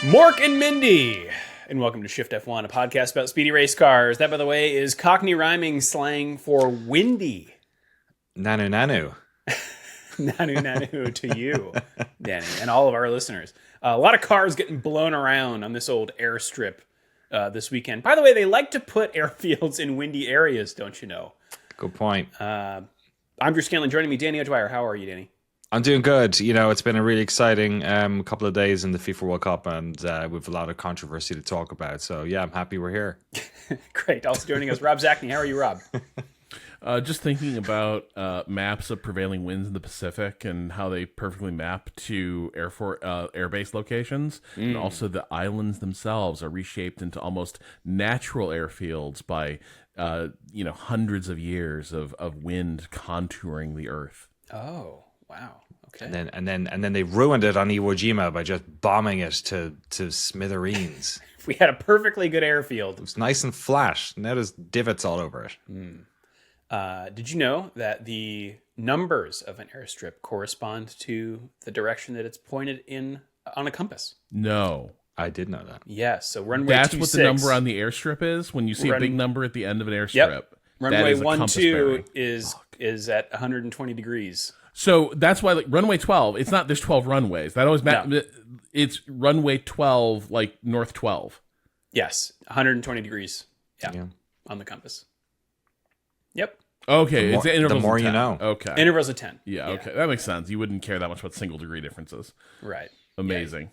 Mork and Mindy, and welcome to Shift+F1, a podcast about speedy race cars. That, by the way, is Cockney rhyming slang for windy. Nanu nanu. Nanu nanu to you, Danny, and all of our listeners. A lot of cars getting blown around on this old airstrip this weekend. By the way, they like to put airfields in windy areas, don't you know? Good point. I'm Drew Scanlon. Joining me, Danny O'Dwyer. How are you, Danny? I'm doing good. You know, it's been a really exciting couple of days in the FIFA World Cup, and we've a lot of controversy to talk about. So, yeah, I'm happy we're here. Great. Also joining us, Rob Zachney. How are you, Rob? Just thinking about maps of prevailing winds in the Pacific and how they perfectly map to airbase locations. And also the islands themselves are reshaped into almost natural airfields by, hundreds of years of wind contouring the Earth. Oh. Wow. Okay. And then they ruined it on Iwo Jima by just bombing it to smithereens. We had a perfectly good airfield. It was nice and flat. Now there's divots all over it. Did you know that the numbers of an airstrip correspond to the direction that it's pointed in on a compass? No. I did know that. Yes. So runway That's 26, what the number on the airstrip is. When you see a big number at the end of an airstrip. Yep. Runway that is 12 is at 120 degrees. So that's why, like, runway 12, it's not there's 12 runways. That always it's runway 12, like north 12. Yes, 120 degrees. Yeah. On the compass. Yep. Okay, it's intervals the more of 10. you know. Okay. Intervals of 10. Yeah, okay. That makes sense. You wouldn't care that much about single degree differences. Right. Amazing.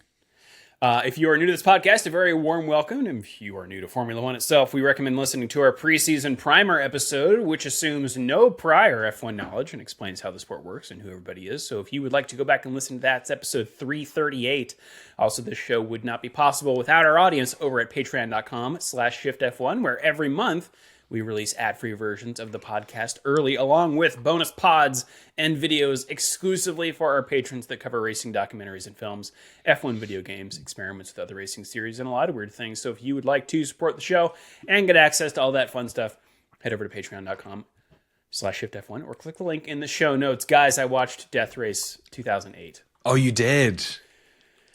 If you are new to this podcast, a very warm welcome. And if you are new to Formula One itself, we recommend listening to our preseason primer episode, which assumes no prior F1 knowledge and explains how the sport works and who everybody is. So if you would like to go back and listen to that, it's episode 338. Also, this show would not be possible without our audience over at patreon.com/shiftf1, where every month we release ad-free versions of the podcast early, along with bonus pods and videos exclusively for our patrons that cover racing documentaries and films, F1 video games, experiments with other racing series, and a lot of weird things. So if you would like to support the show and get access to all that fun stuff, head over to patreon.com/shiftf1 or click the link in the show notes. Guys, I watched Death Race 2008. Oh, you did?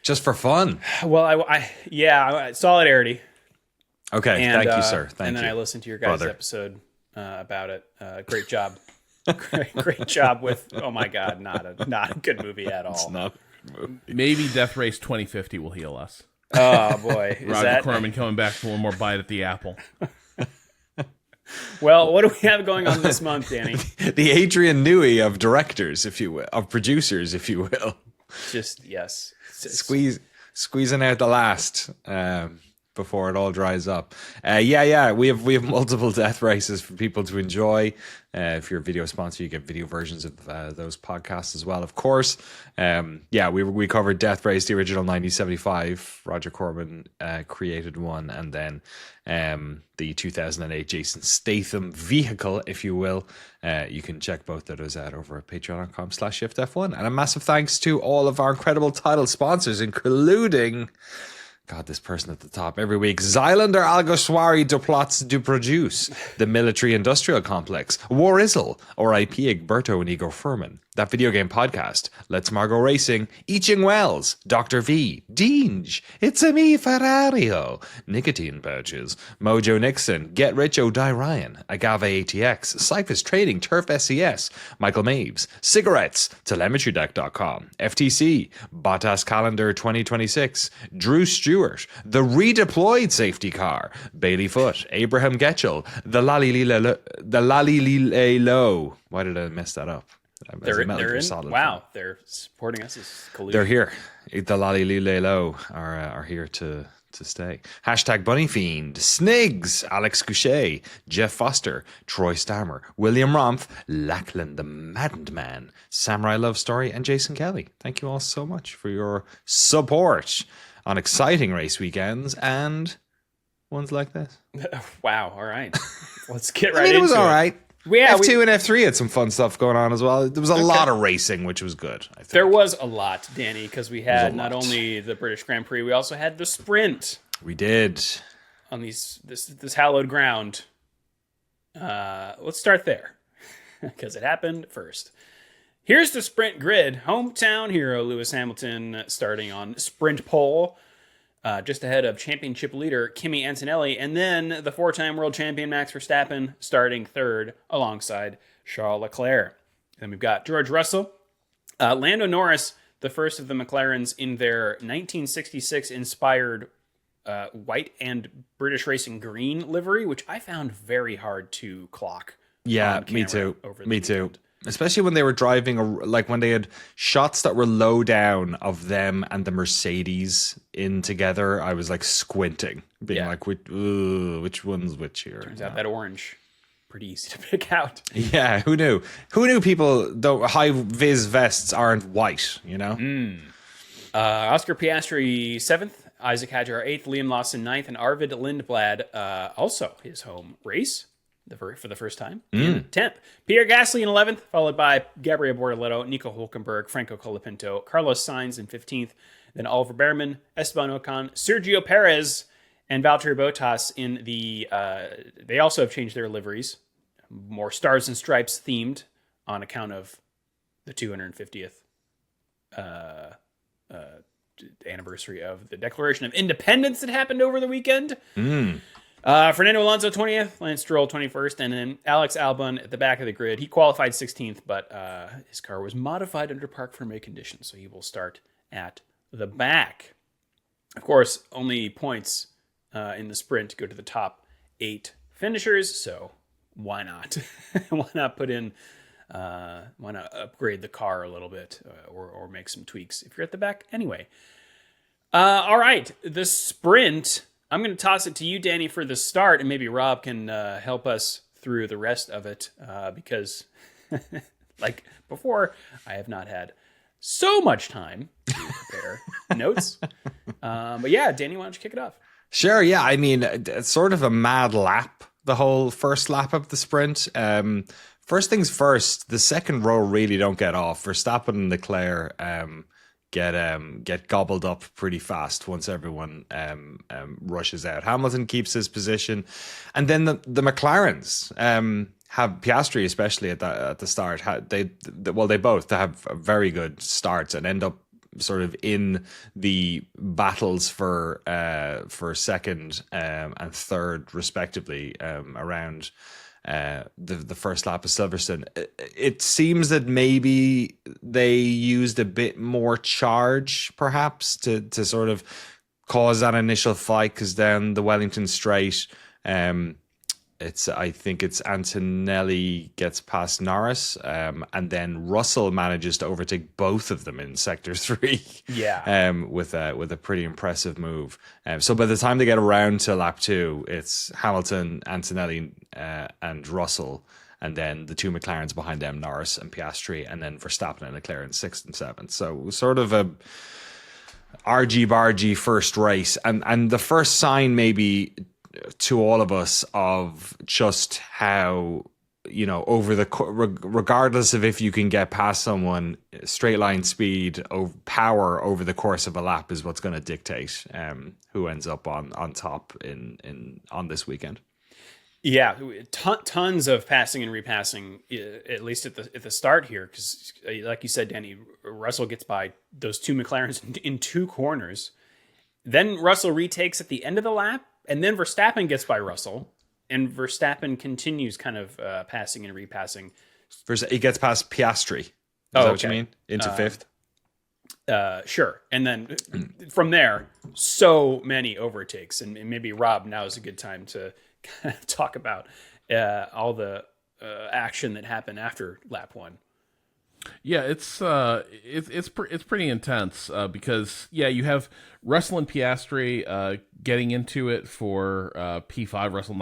Just for fun? Well, I solidarity. Okay, thank you, sir. Thank you. And then I listened to your guys' episode about it. Great job. Great job with, oh my God, not a good movie at all. It's not a good movie. Maybe Death Race 2050 will heal us. Oh boy. Roger Corman coming back for one more bite at the apple. Well, what do we have going on this month, Danny? The Adrian Newey of directors, if you will, of producers, if you will. Just, yes. Squeezing out the last. Before it all dries up. We have multiple death races for people to enjoy. If you're a video sponsor, you get video versions of those podcasts as well, of course. We covered Death Race, the original 1975. Roger Corman created one, and then the 2008 Jason Statham vehicle, if you will. You can check both of those out over at patreon.com/shiftf1. And a massive thanks to all of our incredible title sponsors, including... God, this person at the top every week. Zylander Alguersuari de Plots du Produce, the Military Industrial Complex, Warizel, RIP Egberto and Igor Furman, That Video Game Podcast, Let's Margot Racing, Eaching Wells, Dr. V, Deange, It's a Me Ferrario, Nicotine Pouches, Mojo Nixon, Get Rich or Die Ryan, Agave ATX, Cyphers Trading, Turf SES, Michael Maves, Cigarettes, TelemetryDeck.com, FTC, Bottas Calendar 2026, Drew Stewart, the Redeployed Safety Car, Bailey Foot, Abraham Getchell, the Lalililo. Why did I mess that up? They're in. Wow, they're supporting us as collusion. They're here. The Lalililo are here to stay. Hashtag Bunny Fiend, Snigs, Alex Couchet, Jeff Foster, Troy Stammer, William Romph, Lachlan the Maddened Man, Samurai Love Story, and Jason Kelly. Thank you all so much for your support on exciting race weekends and ones like this. Wow, all right. Let's get right into it. It was all right. F2 and F3 had some fun stuff going on as well. There was a lot of racing, which was good, I think. There was a lot, Danny, because we had not only the British Grand Prix, we also had the sprint. We did. On this hallowed ground. Let's start there, because it happened first. Here's the sprint grid. Hometown hero Lewis Hamilton starting on sprint pole. just ahead of championship leader Kimi Antonelli, and then the 4-time world champion Max Verstappen starting third alongside Charles Leclerc. Then we've got George Russell, Lando Norris, the first of the McLarens in their 1966 inspired white and British Racing green livery, which I found very hard to clock. Yeah, me too. Me too. Especially when they were driving, like when they had shots that were low down of them and the Mercedes in together, I was like squinting, being like, which one's which here? Turns out that orange, pretty easy to pick out. Yeah, who knew? Who knew people, though high vis vests aren't white, you know? Oscar Piastri 7th, Isaac Hadjar 8th, Liam Lawson 9th, and Arvid Lindblad also his home race. For the first time in 10th. Pierre Gasly in 11th, followed by Gabriel Bortoleto, Nico Hulkenberg, Franco Colapinto, Carlos Sainz in 15th, then Oliver Behrman, Esteban Ocon, Sergio Perez, and Valtteri Bottas in the... they also have changed their liveries, more stars and stripes themed on account of the 250th anniversary of the Declaration of Independence that happened over the weekend. Fernando Alonso 20th, Lance Stroll 21st, and then Alex Albon at the back of the grid. He qualified 16th, but his car was modified under parc fermé conditions, so he will start at the back. Of course, only points in the sprint go to the top 8 finishers, so why not? Why not put in? Why not upgrade the car a little bit or make some tweaks if you're at the back anyway? All right, the sprint. I'm going to toss it to you, Danny, for the start, and maybe Rob can help us through the rest of it, because, like before, I have not had so much time to prepare notes. But yeah, Danny, why don't you kick it off? Sure, yeah. I mean, it's sort of a mad lap, the whole first lap of the sprint. First things first, the second row really don't get off. Verstappen and Leclerc get gobbled up pretty fast once everyone rushes out. Hamilton keeps his position, and then the McLarens have Piastri, especially at the start. They both have very good starts and end up sort of in the battles for second and third respectively around the first lap of Silverstone. It seems that maybe they used a bit more charge, perhaps, to sort of cause that initial fight, because then the Wellington Straight, I think it's Antonelli gets past Norris, and then Russell manages to overtake both of them in sector 3. Yeah, with a pretty impressive move. So by the time they get around to lap 2, it's Hamilton, Antonelli, and Russell, and then the 2 McLarens behind them, Norris and Piastri, and then Verstappen and Leclerc in 6th and 7th. So sort of a argy-bargy first race, and the first sign maybe to all of us of just how, you know, regardless of if you can get past someone, straight line speed or power over the course of a lap is what's going to dictate who ends up on top on this weekend. Yeah, tons of passing and repassing, at least at the start here, because like you said, Danny, Russell gets by those 2 McLarens in 2 corners. Then Russell retakes at the end of the lap, and then Verstappen gets by Russell, and Verstappen continues kind of passing and repassing. He gets past Piastri. Is that what you mean? Into 5th? Sure. And then from there, so many overtakes. And maybe, Rob, now is a good time to kind of talk about all the action that happened after lap 1. Yeah, it's pretty intense because you have Russell and Piastri getting into it for P5. Russell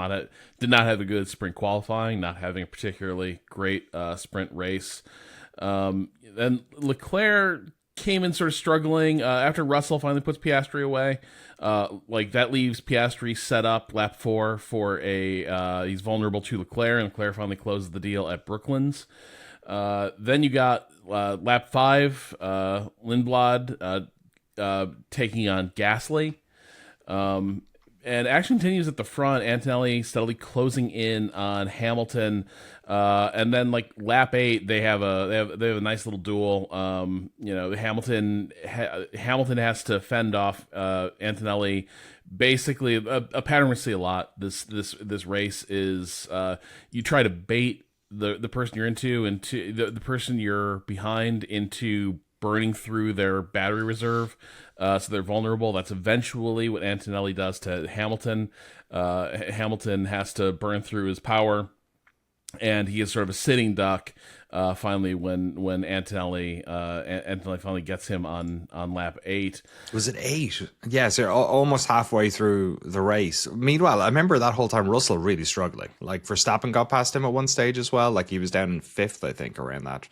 did not have a good sprint qualifying, not having a particularly great sprint race. Then Leclerc came in sort of struggling after Russell finally puts Piastri away. That leaves Piastri set up lap 4 for he's vulnerable to Leclerc, and Leclerc finally closes the deal at Brooklands. Then you got lap 5, Lindblad taking on Gasly. And and action continues at the front. Antonelli steadily closing in on Hamilton, and then like lap 8, they have a nice little duel. Hamilton has to fend off Antonelli. Basically, a pattern we see a lot. This race is you try to bait the person you're into the person you're behind into burning through their battery reserve, so they're vulnerable. That's eventually what Antonelli does to Hamilton. Hamilton has to burn through his power, and he is sort of a sitting duck. Finally, when Antonelli finally gets him on lap 8. Was it 8? Yeah, so almost halfway through the race. Meanwhile, I remember that whole time Russell really struggling. Like Verstappen got past him at one stage as well. Like he was down in 5th, I think, around that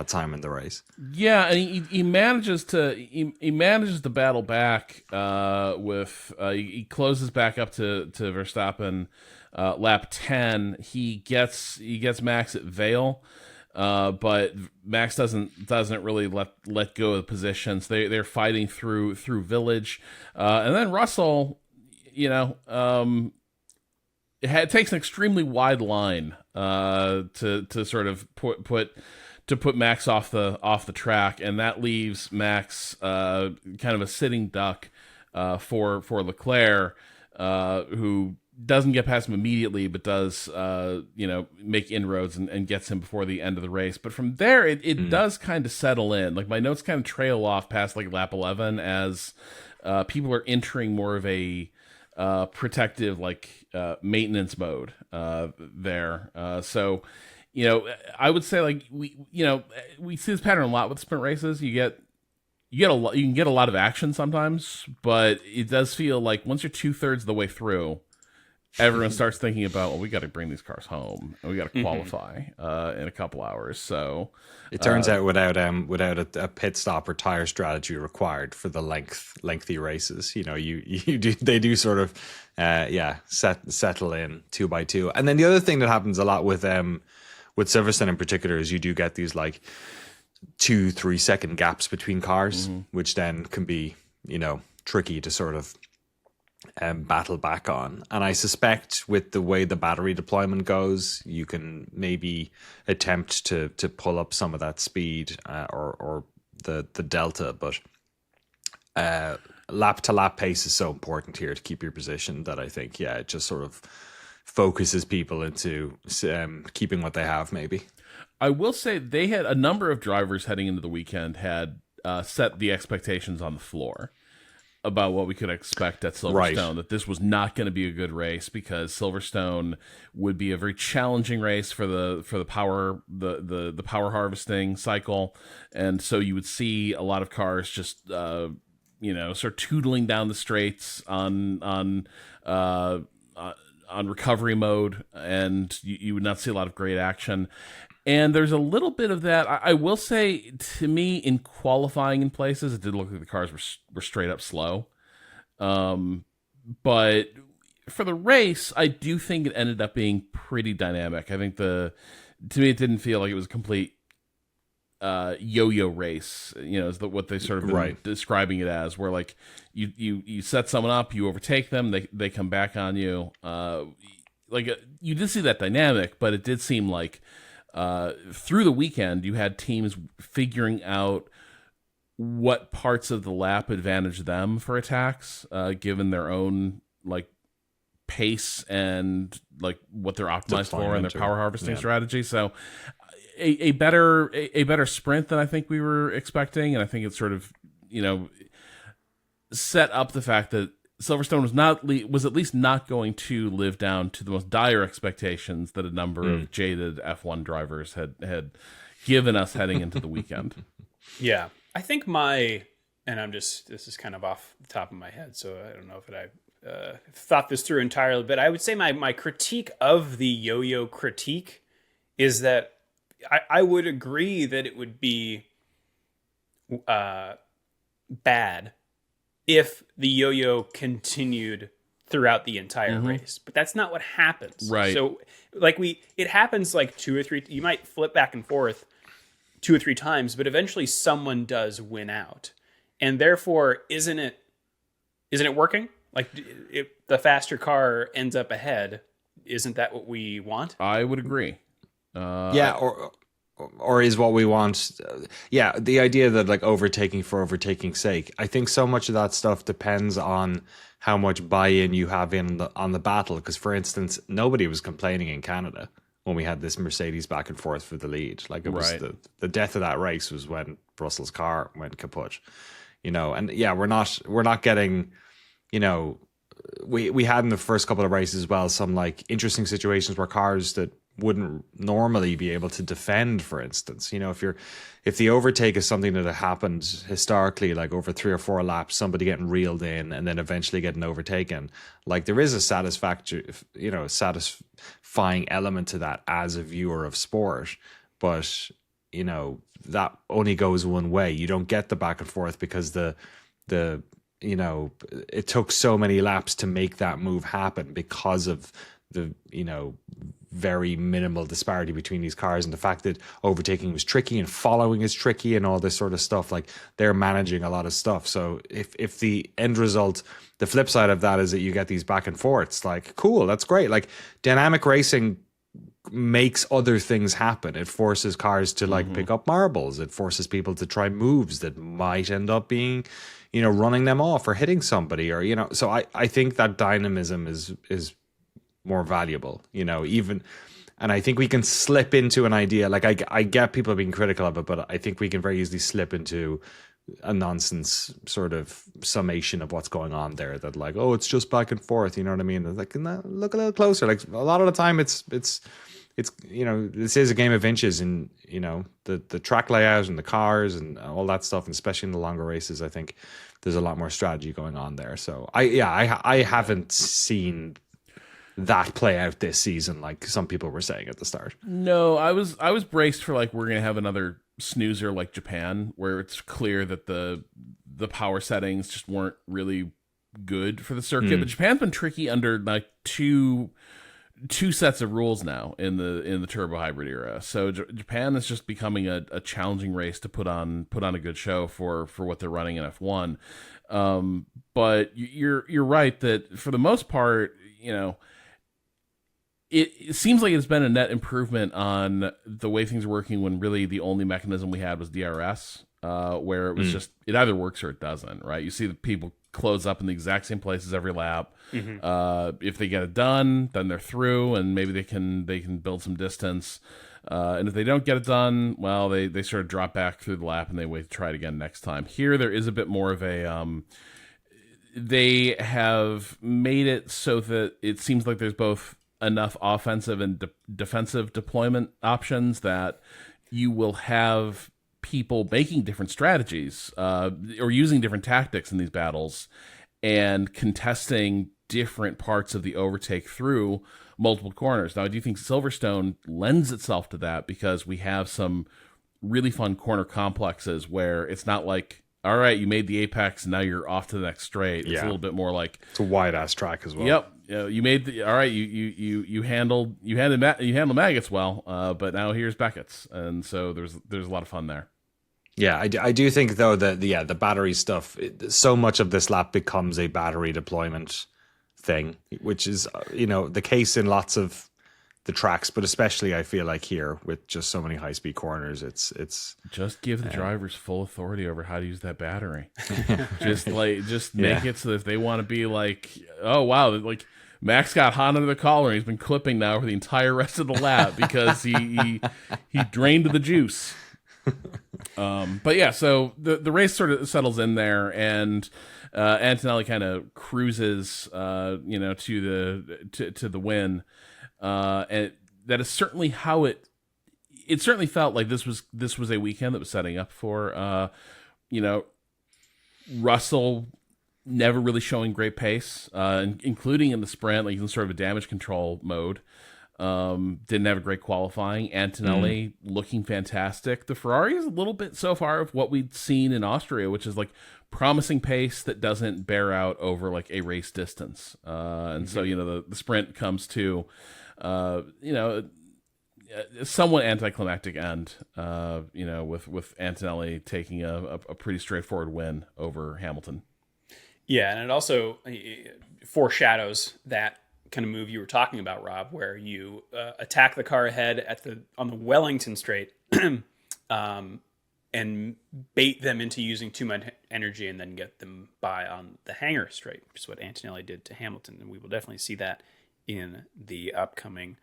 time in the race. Yeah, and he manages to battle back with he closes back up to Verstappen lap 10. He gets Max at Vale. But Max doesn't really let go of the positions. They're fighting through Village, and then Russell, it takes an extremely wide line to sort of put Max off the track, and that leaves Max kind of a sitting duck for Leclerc, who doesn't get past him immediately, but does make inroads and gets him before the end of the race. But from there, it does kind of settle in. Like my notes kind of trail off past like lap 11 as people are entering more of a protective maintenance mode there. So I would say like we see this pattern a lot with sprint races. You can get a lot of action sometimes, but it does feel like once you're 2/3 of the way through, everyone starts thinking about, well, we got to bring these cars home and we got to qualify in a couple hours. So it turns out without a pit stop or tire strategy required for the lengthy races, they do sort of settle in 2 by 2. And then the other thing that happens a lot with Silverstone in particular is you do get these like 2-3 second gaps between cars, which then can be tricky to sort of battle back on. And I suspect with the way the battery deployment goes, you can maybe attempt to pull up some of that speed or the delta, but lap to lap pace is so important here to keep your position that I think it just sort of focuses people into keeping what they have. Maybe I will say they had a number of drivers heading into the weekend had set the expectations on the floor about what we could expect at Silverstone, that this was not going to be a good race because Silverstone would be a very challenging race for the power the power harvesting cycle, and so you would see a lot of cars just sort of tootling down the straights on recovery mode, and you would not see a lot of great action. And there's a little bit of that. I will say, to me, in qualifying in places, it did look like the cars were straight up slow. But for the race, I do think it ended up being pretty dynamic. I think to me, it didn't feel like it was a complete yo-yo race. Is what they sort of been describing it as, where like you set someone up, you overtake them, they come back on you. You did see that dynamic, but it did seem like through the weekend, you had teams figuring out what parts of the lap advantage them for attacks, given their own pace and what they're optimized for and their power harvesting strategy. So a better sprint than I think we were expecting, and I think it sort of set up the fact that Silverstone was at least not going to live down to the most dire expectations that a number of jaded F1 drivers had given us heading into the weekend. Yeah, I think this is kind of off the top of my head, so I don't know if I thought this through entirely, but I would say my critique of the yo-yo critique is that I would agree that it would be bad if the yo-yo continued throughout the entire race, but that's not what happens. Right. So it happens like 2 or 3, you might flip back and forth 2 or 3 times, but eventually someone does win out. And therefore, isn't it working? Like, if the faster car ends up ahead, isn't that what we want? I would agree. Yeah, or is what we want. Yeah, the idea that like overtaking for overtaking's sake. I think so much of that stuff depends on how much buy-in you have on the battle. Because, for instance, nobody was complaining in Canada when we had this Mercedes back and forth for the lead. Like, it was Right. the death of that race was when Russell's car went kaput. And yeah, we're not getting, we had in the first couple of races as well some like interesting situations where cars that wouldn't normally be able to defend, for instance, if the overtake is something that had happened historically, like over 3 or 4 laps, somebody getting reeled in and then eventually getting overtaken, like there is a satisfying element to that as a viewer of sport. But that only goes one way. You don't get the back and forth because it took so many laps to make that move happen because of the very minimal disparity between these cars, and the fact that overtaking was tricky and following is tricky and all this sort of stuff. Like, they're managing a lot of stuff. So if the end result, the flip side of that is that you get these back and forths, like, cool, that's great. Like, dynamic racing makes other things happen. It forces cars to like pick up marbles. It forces people to try moves that might end up being, running them off or hitting somebody, or so I think that dynamism is more valuable, even. And I think we can slip into an idea, like I get people being critical of it, but I think we can very easily slip into a nonsense sort of summation of what's going on there, that like, oh, it's just back and forth, you know what I mean? It's like, no, look a little closer. Like, a lot of the time it's this is a game of inches, and the track layout and the cars and all that stuff, and especially in the longer races, I think there's a lot more strategy going on there. So I haven't seen that play out this season like some people were saying at the start. No, I was braced for like we're gonna have another snoozer like Japan, where it's clear that the power settings just weren't really good for the circuit. But Japan's been tricky under like two sets of rules now in the turbo hybrid era. So Japan is just becoming a challenging race to put on a good show for what they're running in F1. But you're right that for the most part, it seems like it's been a net improvement on the way things are working, when really the only mechanism we had was DRS, where it was just, it either works or it doesn't, right? You see the people close up in the exact same places every lap. If they get it done, then they're through, and maybe they can build some distance. And if they don't get it done, well, they sort of drop back through the lap and they wait to try it again next time. Here, there is a bit more of a... they have made it so that it seems like there's both enough offensive and defensive deployment options that you will have people making different strategies or using different tactics in these battles and contesting different parts of the overtake through multiple corners. Now, I do think Silverstone lends itself to that, because we have some really fun corner complexes where it's not like, all right, you made the apex and now you're off to the next straight. It's a little bit more like, it's a wide ass track as well. Yep. You made the, all right. You handled maggots well, but now here's Beckett's, and so there's a lot of fun there. Yeah, I do think though that the battery stuff, so much of this lap becomes a battery deployment thing, which is the case in lots of the tracks, but especially I feel like here with just so many high speed corners, it's just give the drivers full authority over how to use that battery. just make it so that if they want to be like, oh wow, like Max got hot under the collar and he's been clipping now for the entire rest of the lap because he drained the juice. But yeah, so the race sort of settles in there, and Antonelli kind of cruises to the win. And that is certainly how it certainly felt like this was a weekend that was setting up for Russell never really showing great pace, including in the sprint, like in sort of a damage control mode. Didn't have a great qualifying. Antonelli looking fantastic. The Ferrari is a little bit so far of what we'd seen in Austria, which is like promising pace that doesn't bear out over like a race distance. And so, the sprint comes to, somewhat anticlimactic end, with Antonelli taking a pretty straightforward win over Hamilton. Yeah, and it also foreshadows that kind of move you were talking about, Rob, where you attack the car ahead on the Wellington straight, and bait them into using too much energy, and then get them by on the hangar straight, which is what Antonelli did to Hamilton, and we will definitely see that in the upcoming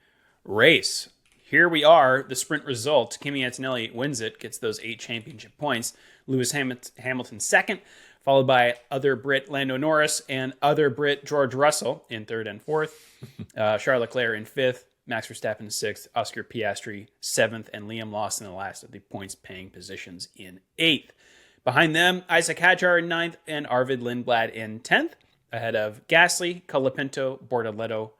race. Here we are, the sprint result. Kimi Antonelli wins it, gets those 8 championship points. Lewis Hamilton second, followed by other Brit Lando Norris and other Brit George Russell in third and fourth. Charles Leclerc in fifth, Max Verstappen in sixth, Oscar Piastri seventh, and Liam Lawson in the last of the points-paying positions in eighth. Behind them, Isaac Hadjar in ninth and Arvid Lindblad in 10th, ahead of Gasly, Colapinto, Bortoleto,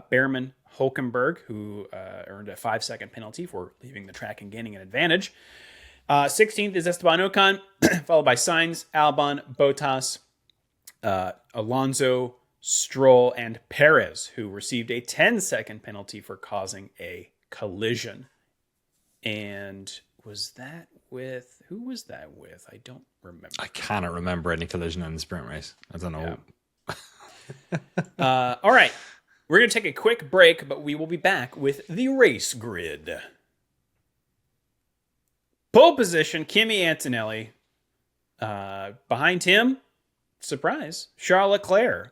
Behrman, Hulkenberg, who earned a 5-second penalty for leaving the track and gaining an advantage. 16th is Esteban Ocon, followed by Sainz, Albon, Bottas, Alonso, Stroll, and Perez, who received a 10-second penalty for causing a collision. And who was that with? I don't remember. I cannot remember any collision in the sprint race. I don't know. Yeah. All right. We're going to take a quick break, but we will be back with the race grid. Pole position, Kimi Antonelli. Behind him, surprise, Charles Leclerc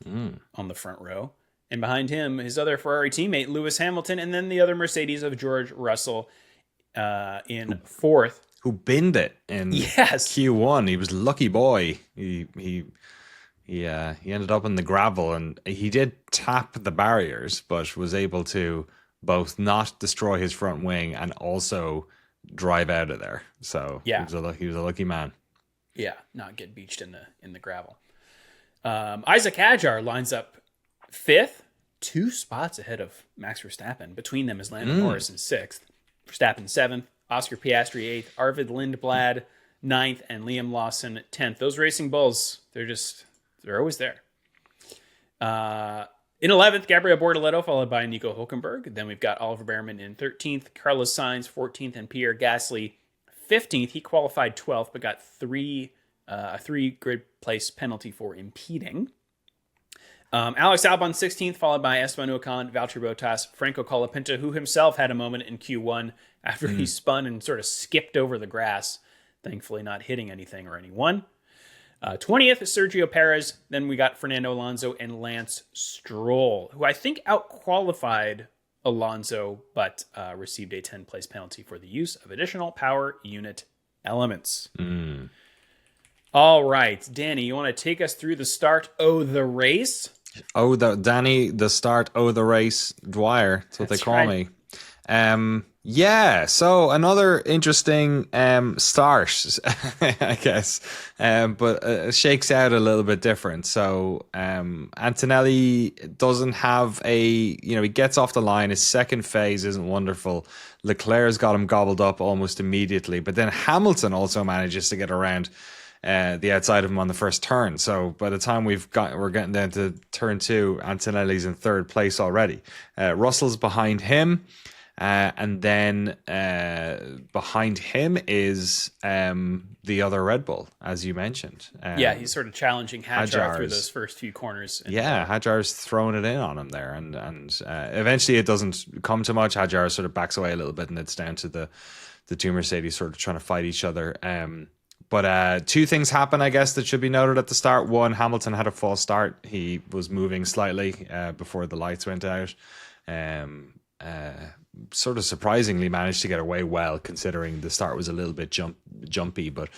on the front row. And behind him, his other Ferrari teammate, Lewis Hamilton, and then the other Mercedes of George Russell in fourth. Who binned it in Q1. He was a lucky boy. He ended up in the gravel, and he did tap the barriers, but was able to both not destroy his front wing and also drive out of there. So he was a lucky man. Yeah, not get beached in the gravel. Isaac Hadjar lines up fifth, 2 spots ahead of Max Verstappen. Between them is Lando Norris in sixth, Verstappen seventh, Oscar Piastri eighth, Arvid Lindblad ninth, and Liam Lawson 10th. Those racing bulls, they're always there. In 11th, Gabriel Bortoleto, followed by Nico Hulkenberg. Then we've got Oliver Behrman in 13th, Carlos Sainz 14th, and Pierre Gasly 15th. He qualified 12th, but got a 3 grid place penalty for impeding. Alex Albon 16th, followed by Esteban Ocon, Valtteri Bottas, Franco Colapinto, who himself had a moment in Q1 after he spun and sort of skipped over the grass, thankfully not hitting anything or anyone. 20th is Sergio Perez. Then we got Fernando Alonso and Lance Stroll, who I think out-qualified Alonso, but received a 10-place penalty for the use of additional power unit elements. All right, Danny, you want to take us through the start of the race? The start of the race, Dwyer. That's what they call me. So another interesting start, I guess, but it shakes out a little bit different. So Antonelli doesn't have he gets off the line. His second phase isn't wonderful. Leclerc's got him gobbled up almost immediately, but then Hamilton also manages to get around the outside of him on the first turn. So by the time we're getting down to turn 2, Antonelli's in third place already. Russell's behind him. And then behind him is the other Red Bull, as you mentioned. He's sort of challenging Hadjar through those first few corners. Hadjar's throwing it in on him there. And eventually it doesn't come to much. Hadjar sort of backs away a little bit, and it's down to the 2 Mercedes sort of trying to fight each other. But 2 things happen, I guess, that should be noted at the start. One, Hamilton had a false start. He was moving slightly before the lights went out. Sort of surprisingly managed to get away well, considering the start was a little bit jumpy, but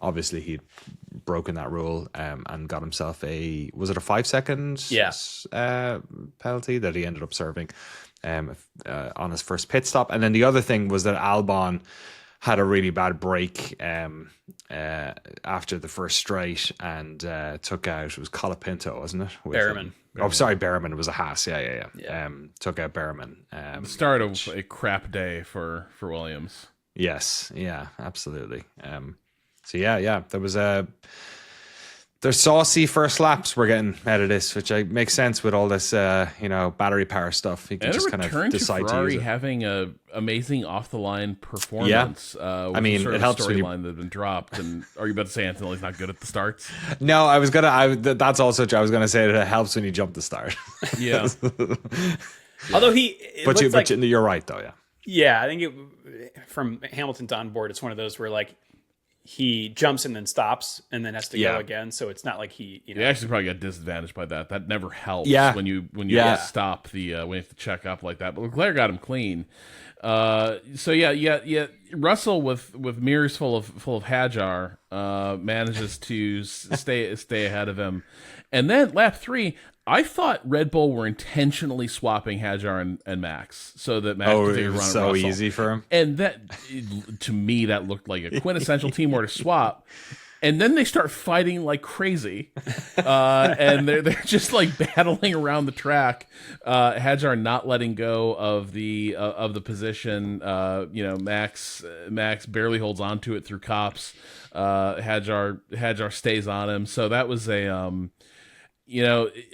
obviously he'd broken that rule and got himself a 5-second penalty that he ended up serving on his first pit stop. And then the other thing was that Albon had a really bad break after the first straight and took out, it was Colapinto, wasn't it? Behrman. Behrman. It was a Haas. Yeah. Took out Behrman. The start of a crap day for Williams. Yes. Yeah, absolutely. There was a There's saucy first laps we're getting out of this, which makes sense with all this, battery power stuff. You can And just a kind return of to decide to Ferrari use it. having a amazing off the line performance. I mean, sort it of helps when you- storyline that had been dropped. And are you about to say Antonelli's not good at the starts? No, that's also true. I was gonna say that it helps when you jump the start. Yeah. Although But you're right though. yeah, I think from Hamilton's on board, it's one of those where like he jumps and then stops and then has to go again. So it's not like he. You actually probably got disadvantaged by that. That never helps. Yeah. When you stop the when you have to check up like that. But Leclerc got him clean. Russell with mirrors full of Hajar manages to stay ahead of him, and then lap 3. I thought Red Bull were intentionally swapping Hajar and Max so that Max could take a run at so Russell. easy for him. And that, to me, that looked like a quintessential team war to swap. And then they start fighting like crazy, and they're just like battling around the track. Hajar not letting go of the position. Max barely holds on to it through cops. Hajar stays on him. So that was a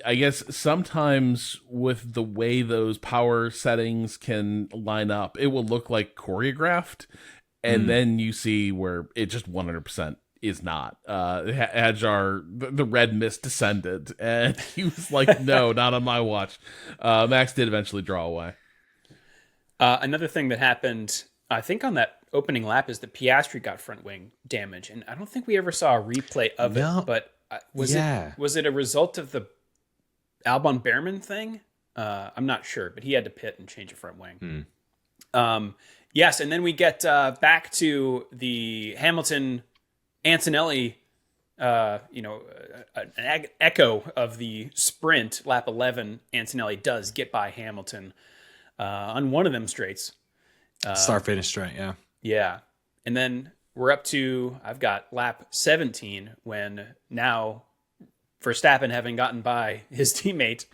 I guess sometimes with the way those power settings can line up, it will look like choreographed, and then you see where it just 100% is not. Hajar, the red mist descended, and he was like, no, not on my watch. Max did eventually draw away. Another thing that happened, I think, on that opening lap is that Piastri got front wing damage, and I don't think we ever saw a replay of it, but was it a result of the Albon Behrman thing? I'm not sure, but he had to pit and change a front wing. Yes, and then we get back to the Hamilton Antonelli, an echo of the sprint. Lap 11, Antonelli does get by Hamilton on one of them straights. Start finish straight, yeah. Yeah, and then we're up to, I've got lap 17 when now Verstappen, having gotten by his teammate,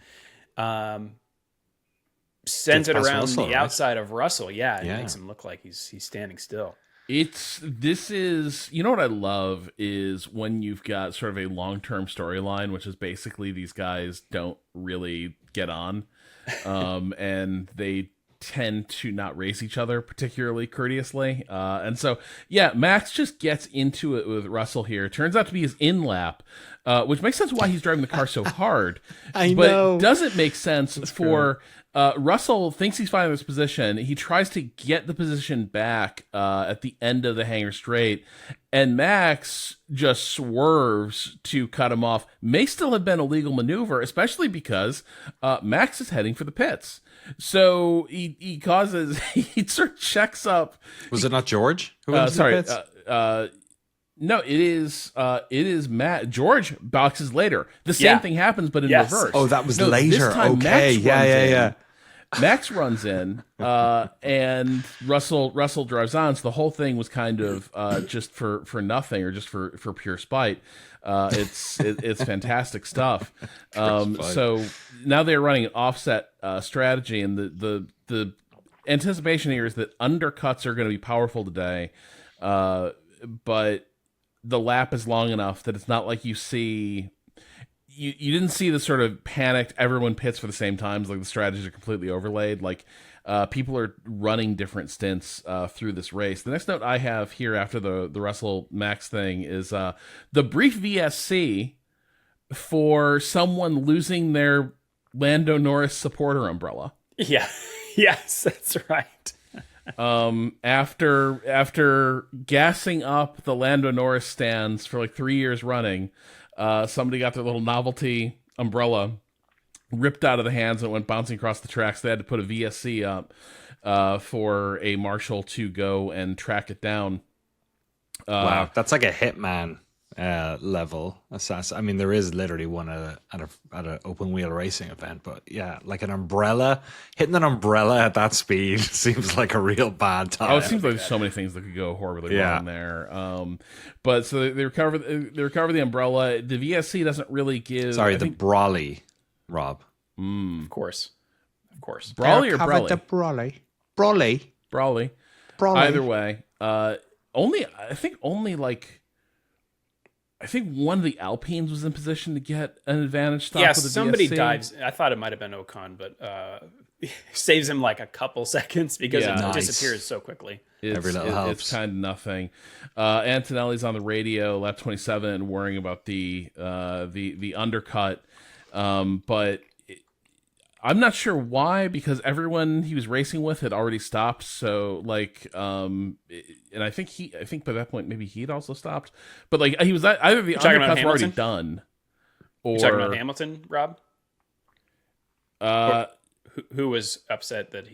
sends it around Russell, the outside of Russell. Yeah, and Yeah. makes him look like he's standing still. This is what I love is when you've got sort of a long-term storyline, which is basically these guys don't really get on, and they tend to not race each other particularly courteously. And so, Max just gets into it with Russell here. Turns out to be his in-lap, which makes sense why he's driving the car so hard. But doesn't make sense for... Russell thinks he's fine in this position. He tries to get the position back at the end of the hangar straight, and Max just swerves to cut him off. May still have been a legal maneuver, especially because Max is heading for the pits. So he sort of checks up. Was it not George who went to the pits? No, it is Matt. George boxes later. The same thing happens, but in reverse. Oh, that was later. This time Okay, yeah. Max runs in, and Russell drives on. So the whole thing was kind of just for nothing, or just for pure spite. It's fantastic stuff. So now they're running an offset strategy, and the anticipation here is that undercuts are going to be powerful today, but the lap is long enough that it's not like you see. You didn't see the sort of panicked everyone pits for the same times, like the strategies are completely overlaid. Like people are running different stints through this race. The next note I have here after the Russell Max thing is the brief VSC for someone losing their Lando Norris supporter umbrella. Yeah, yes, that's right. After gassing up the Lando Norris stands for like 3 years running, somebody got their little novelty umbrella ripped out of the hands and went bouncing across the tracks. They had to put a VSC up for a marshal to go and track it down. Wow, that's like a Hitman level assassin. I mean, there is literally one at an open wheel racing event, but yeah, like an umbrella, hitting an umbrella at that speed seems like a real bad time. Oh, it seems like there's so many things that could go horribly wrong there. But so they recover the umbrella. The VSC doesn't really give. Sorry, the Brawley, Rob. Of course. Brawley or Brawley? The Brawley. Either way, only like I think one of the Alpines was in position to get an advantage stop. Yeah, with the somebody VSC. dives. I thought it might have been Ocon, but saves him like a couple seconds because Yeah. it Nice. disappears so quickly. Every little helps. It's kind of nothing. Antonelli's on the radio, lap 27, worrying about the undercut, but I'm not sure why, because everyone he was racing with had already stopped. So and I think by that point maybe he'd also stopped, but like he was either the talking about undercuts were already Hamilton? done, or You talking about Hamilton, Rob? uh, Who was upset that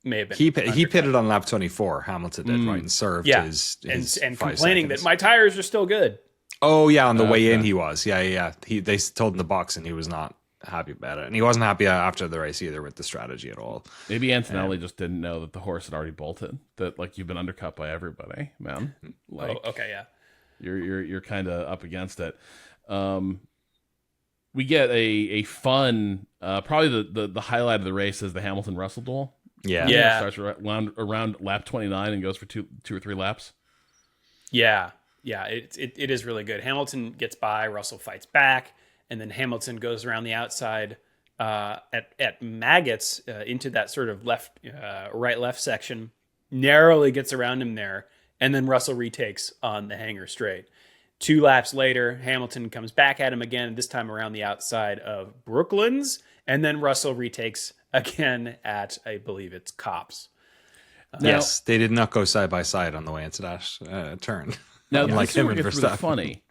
may have been He undercut. pitted on lap 24. Hamilton did, right, and served Yeah, his and 5 complaining seconds. that my tires are still good. Oh yeah, on the way in Okay. he was. Yeah. They told him the box, and he was not happy about it, and he wasn't happy after the race either with the strategy at all. maybe Antonelli just didn't know that the horse had already bolted. That like you've been undercut by everybody, man. Like, Oh, okay, yeah. You're kind of up against it. We get a fun, probably the highlight of the race is the Hamilton Russell duel. Yeah. Yeah. Starts around lap 29 and goes for two or three laps. Yeah, it is really good. Hamilton gets by, Russell fights back, and then Hamilton goes around the outside at Maggots into that sort of right-left section, narrowly gets around him there, and then Russell retakes on the hanger straight. 2 laps later, Hamilton comes back at him again, this time around the outside of Brooklands, and then Russell retakes again at, I believe it's Copse. Yes, they did not go side by side on the way into that turn. Now, Unlike this is where him it and gets really Verstappen. funny.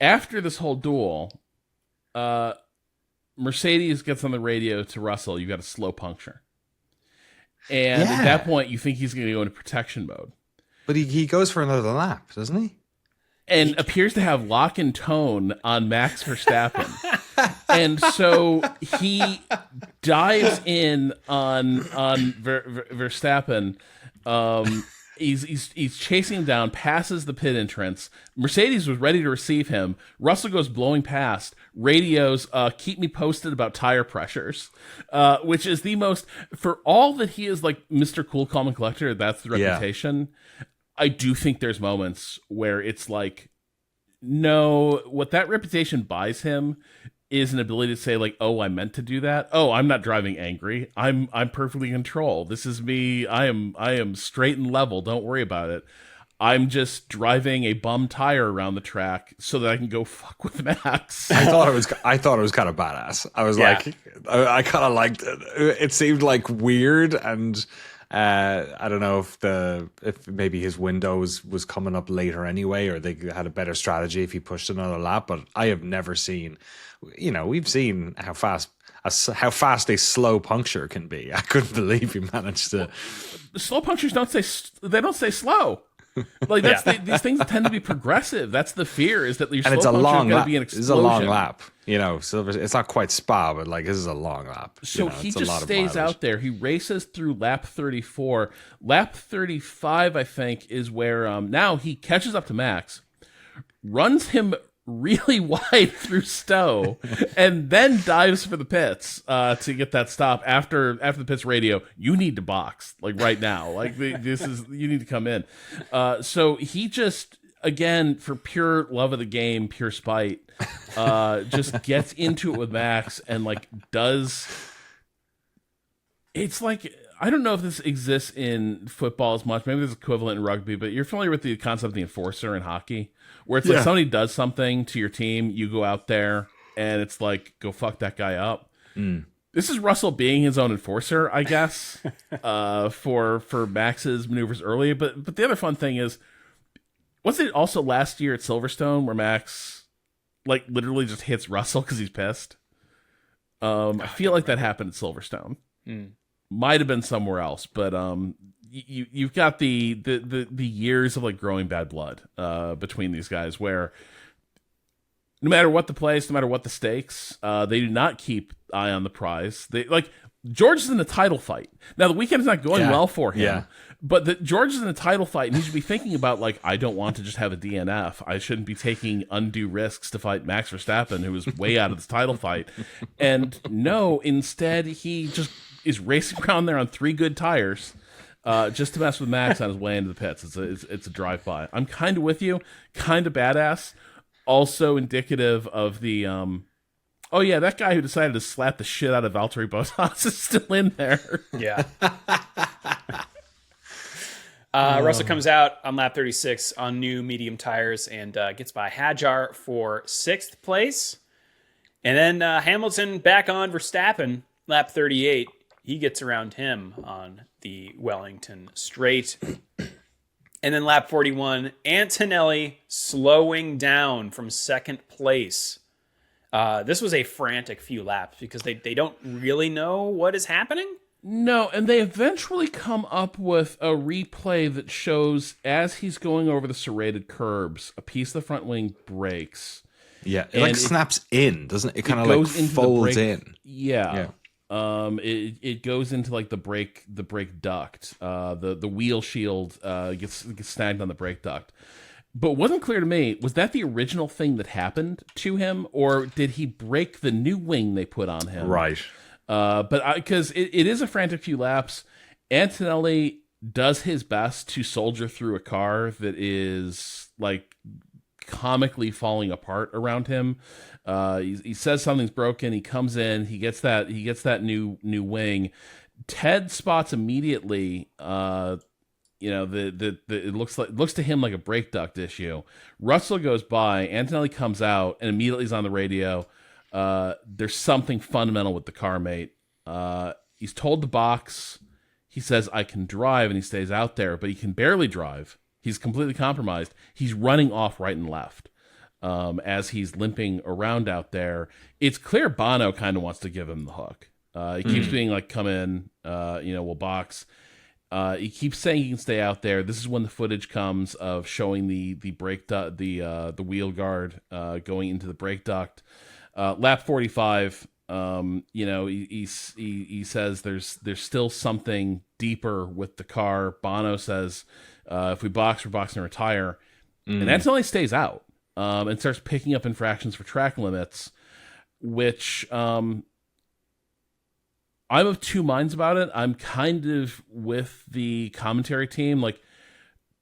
After this whole duel, Mercedes gets on the radio to Russell, you got a slow puncture. And Yeah. at that point, you think he's going to go into protection mode. But he goes for another lap, doesn't he? And appears to have lock and tone on Max Verstappen. And so he dives in on Verstappen. He's chasing him down, passes the pit entrance. Mercedes was ready to receive him. Russell goes blowing past. Radios, keep me posted about tire pressures, which is the most, for all that he is like Mr. Cool, Calm, and Collector, that's the Yeah. reputation. I do think there's moments where it's like, no, what that reputation buys him is an ability to say like, oh, I meant to do that. Oh, I'm not driving angry. I'm perfectly in control. This is me. I am straight and level. Don't worry about it. I'm just driving a bum tire around the track so that I can go fuck with Max. I thought it was kind of badass. I was Yeah. like, I kind of liked it. It seemed like weird, and I don't know if maybe his windows was coming up later anyway, or they had a better strategy if he pushed another lap. But I have never seen, we've seen how fast a slow puncture can be. I couldn't believe he managed to. Slow punctures don't say slow. Like these things tend to be progressive. That's the fear, is that your And slow it's a puncture long is going lap. to be an This is explosion. a long lap. So it's not quite Spa, but like this is a long lap. So he it's a just lot of stays mileage. out there. He races through lap 34. Lap 35, I think, is where now he catches up to Max, runs him really wide through Stowe, and then dives for the pits to get that stop after the pits radio. You need to box like right now. Like you need to come in. So he just, again, for pure love of the game, pure spite, just gets into it with Max and like does. It's like, I don't know if this exists in football as much. Maybe there's equivalent in rugby, but you're familiar with the concept of the enforcer in hockey, where it's like somebody does something to your team, you go out there, and it's like, go fuck that guy up. This is Russell being his own enforcer, I guess, for Max's maneuvers early. But the other fun thing is, wasn't it also last year at Silverstone where Max like literally just hits Russell because he's pissed? I feel like that happened at Silverstone. Might have been somewhere else, but you've got the years of like growing bad blood between these guys, where no matter what the place, no matter what the stakes, they do not keep eye on the prize. They like, George is in a title fight now. The weekend is not going well for him, but George is in a title fight, and he should be thinking about like, I don't want to just have a DNF. I shouldn't be taking undue risks to fight Max Verstappen, who is way out of this title fight. And no, instead he just is racing around there on 3 good tires, just to mess with Max on his way into the pits. It's a drive-by. I'm kind of with you, kind of badass. Also indicative of the oh yeah, that guy who decided to slap the shit out of Valtteri Bottas is still in there. Yeah. Russell comes out on lap 36 on new medium tires and gets by Hadjar for 6th place. And then Hamilton back on Verstappen, lap 38. He gets around him on the Wellington straight. And then lap 41, Antonelli slowing down from 2nd place. This was a frantic few laps because they don't really know what is happening. No, and they eventually come up with a replay that shows as he's going over the serrated curbs, a piece of the front wing breaks. Yeah, it like snaps in, doesn't it? It kind of like folds in. Yeah. It goes into like the brake duct. The wheel shield gets snagged on the brake duct. But what wasn't clear to me, was that the original thing that happened to him, or did he break the new wing they put on him? Right. But because it is a frantic few laps, Antonelli does his best to soldier through a car that is like comically falling apart around him. He says something's broken. He comes in. He gets that new wing. Ted spots immediately. It looks to him like a brake duct issue. Russell goes by. Antonelli comes out and immediately is on the radio. There's something fundamental with the car, mate. He's told to box. He says, I can drive, and he stays out there, but he can barely drive. He's completely compromised. He's running off right and left as he's limping around out there. It's clear Bono kind of wants to give him the hook. He keeps being like, come in, we'll box. He keeps saying he can stay out there. This is when the footage comes of showing the brake duct, the wheel guard going into the brake duct. Lap 45, he says there's still something deeper with the car. Bono says, if we box, we're boxing to retire. And Antonelli stays out and starts picking up infractions for track limits, which I'm of two minds about it. I'm kind of with the commentary team. Like,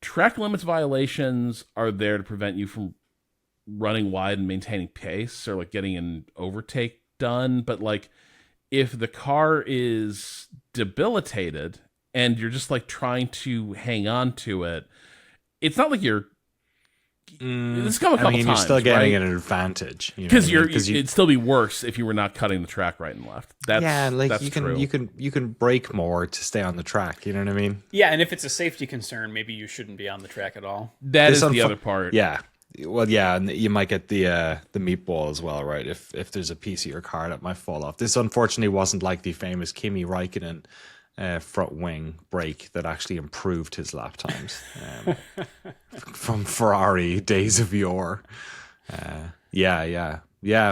track limits violations are there to prevent you from running wide and maintaining pace or like getting an overtake done. But like, if the car is debilitated and you're just like trying to hang on to it, it's not like you're it's come a couple times, you're still getting right? an advantage because it'd still be worse if you were not cutting the track right and left. That's true. You can brake more to stay on the track. You know what I mean? Yeah, and if it's a safety concern, maybe you shouldn't be on the track at all. That is the other part. Yeah. Well, yeah, and you might get the meatball as well, right? If there's a piece of your car that might fall off. This unfortunately wasn't like the famous Kimi Räikkönen front wing brake that actually improved his lap times from Ferrari days of yore. Yeah,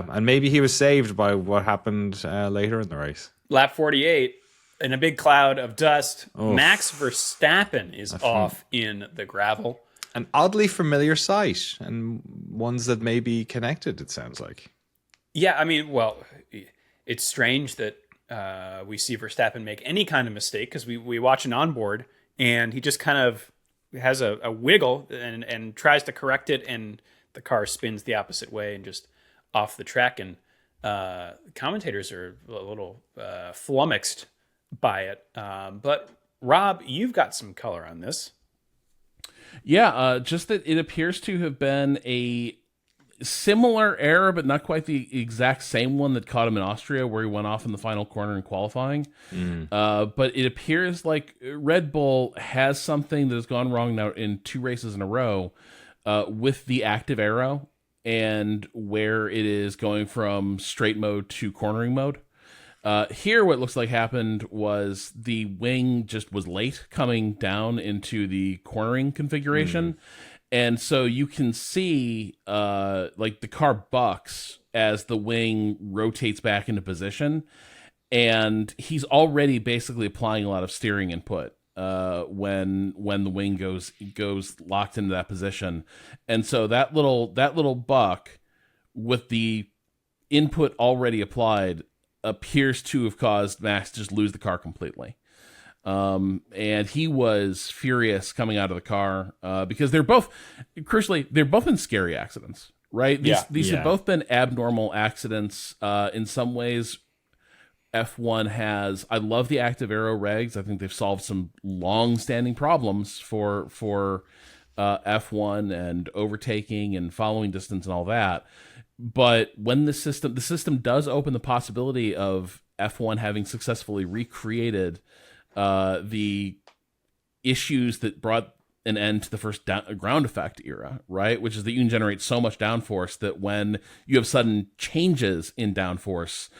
and maybe he was saved by what happened later in the race. Lap 48, in a big cloud of dust, Max Verstappen is off in the gravel. An oddly familiar sight, and ones that may be connected, it sounds like. Yeah, I mean, well, it's strange that we see Verstappen make any kind of mistake, because we watch an onboard, and he just kind of has a wiggle and tries to correct it, and the car spins the opposite way and just off the track, and commentators are a little flummoxed by it. But, Rob, you've got some color on this. Yeah, just that it appears to have been a similar error, but not quite the exact same one that caught him in Austria, where he went off in the final corner in qualifying. But it appears like Red Bull has something that has gone wrong now in 2 races in a row with the active aero, and where it is going from straight mode to cornering mode. Here, what looks like happened was the wing just was late coming down into the cornering configuration. And so you can see like the car bucks as the wing rotates back into position. And he's already basically applying a lot of steering input when the wing goes locked into that position. And so that little buck with the input already applied appears to have caused Max to just lose the car completely. And he was furious coming out of the car because they're both, crucially, they're both in scary accidents, right? These have both been abnormal accidents. In some ways, F1 has, I love the active aero regs. I think they've solved some long-standing problems for F1 and overtaking and following distance and all that. But when the system does open the possibility of F1 having successfully recreated the issues that brought an end to the first ground effect era, right? Which is that you can generate so much downforce that when you have sudden changes in downforce,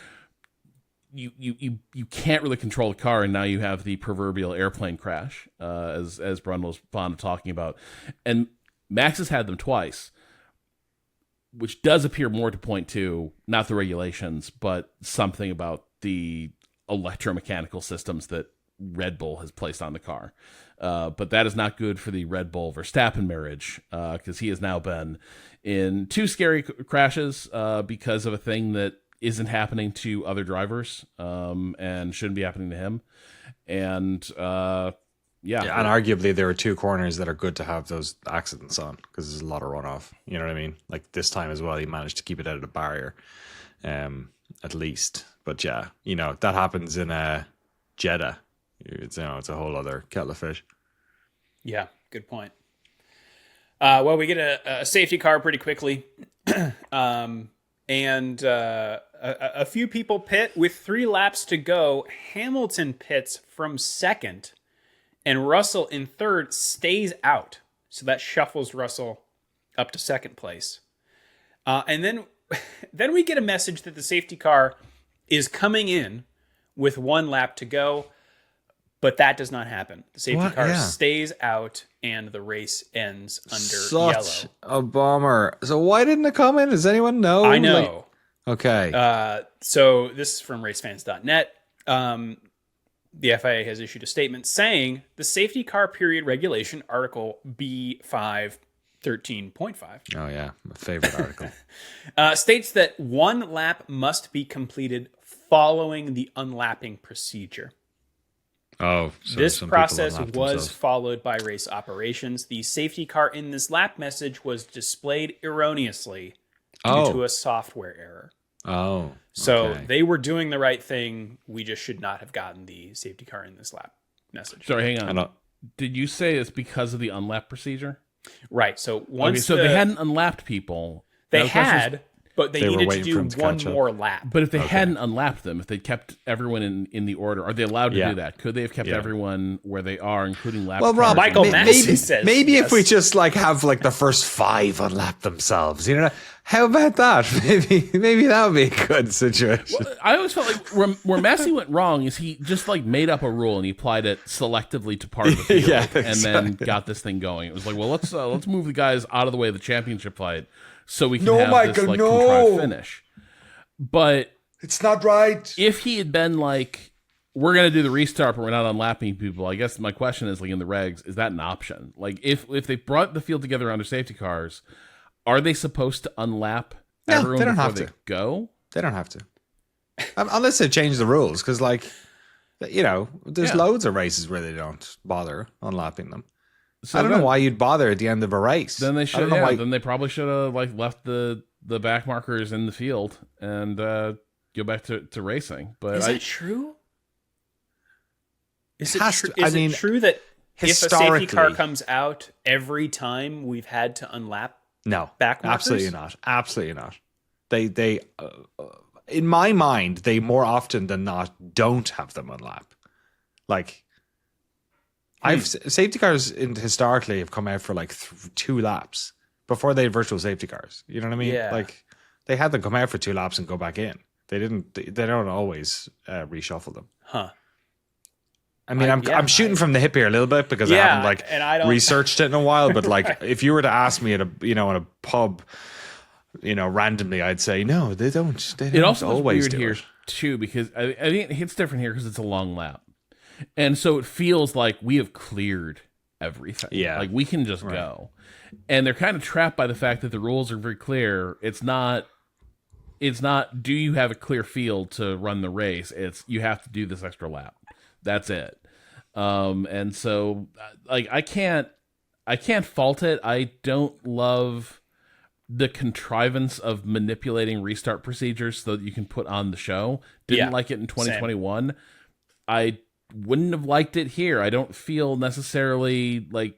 you can't really control the car, and now you have the proverbial airplane crash, as Brundle was fond of talking about. And Max has had them twice, which does appear more to point to not the regulations, but something about the electromechanical systems that Red Bull has placed on the car. But that is not good for the Red Bull Verstappen marriage, because he has now been in 2 scary crashes because of a thing that isn't happening to other drivers and shouldn't be happening to him. And and arguably there are 2 corners that are good to have those accidents on, because there's a lot of runoff. You know what I mean? Like this time as well, he managed to keep it out of the barrier, at least. But yeah, you know, that happens in Jeddah. It's a whole other kettle of fish. Yeah, good point. Well, we get a safety car pretty quickly. And a few people pit with 3 laps to go. Hamilton pits from second, and Russell in third stays out. So that shuffles Russell up to second place. And then we get a message that the safety car is coming in with 1 lap to go, but that does not happen. The safety car stays out, and the race ends under yellow. Such a bummer. So why didn't it come in? Does anyone know? I know. Okay. So this is from racefans.net. The FIA has issued a statement saying the safety car period regulation, Article B5 13.5. Oh, yeah. My favorite article. States that 1 lap must be completed following the unlapping procedure. Oh, so this process was followed by race operations. The safety car in this lap message was displayed erroneously due to a software error. Oh. So they were doing the right thing. We just should not have gotten the safety car in this lap message. Sorry, hang on. Did you say it's because of the unlap procedure? Right. So once they hadn't unlapped people. They had, but they needed to do one more lap. But if they hadn't unlapped them, if they kept everyone in the order, are they allowed to do that? Could they have kept everyone where they are, including lap? Well, Rob, Michael Massey says maybe if we just have the first 5 unlap themselves, you know, how about that? Maybe that would be a good situation. Well, I always felt like where Massey went wrong is he just made up a rule and he applied it selectively to part of the field, and then got this thing going. It was like, well, let's move the guys out of the way of the championship fight, so we can have this contrived finish. But it's not right. If he had been like, we're going to do the restart, but we're not unlapping people, I guess my question is, in the regs, is that an option? Like, if they brought the field together under safety cars, are they supposed to unlap everyone before they go? They don't have to. Unless they change the rules, because, you know, there's loads of races where they don't bother unlapping them. So I don't know why you'd bother at the end of a race. Then they should. Then they probably should have left the back markers in the field and go back to racing. But is that true? Is it true that if a safety car comes out every time we've had to unlap? No, back markers? Absolutely not. Absolutely not. They in my mind, they more often than not don't have them unlap. Safety cars historically have come out for 2 laps before they had virtual safety cars. You know what I mean? Yeah. They had them come out for 2 laps and go back in. They don't always reshuffle them. Huh. I mean, I'm shooting from the hip here a little bit because I haven't researched it in a while. But if you were to ask me at a pub, you know, randomly, I'd say no, they don't. They don't it also always weird do here it. Too, because I think it's different here because it's a long lap, and so it feels like we have cleared everything. Yeah, we can just go, and they're kind of trapped by the fact that the rules are very clear. It's not. Do you have a clear field to run the race? It's you have to do this extra lap. That's it. And so like I can't fault it. I don't love the contrivance of manipulating restart procedures so that you can put on the show. Didn't like it in 2021. Same. I wouldn't have liked it here. I don't feel necessarily like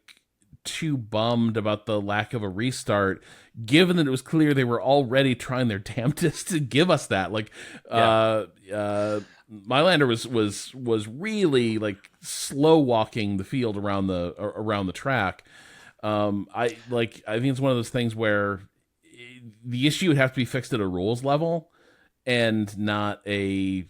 too bummed about the lack of a restart, given that it was clear they were already trying their damnedest to give us that. Like, Mylander was really like slow walking the field around the track. I think it's one of those things where the issue would have to be fixed at a rules level and not a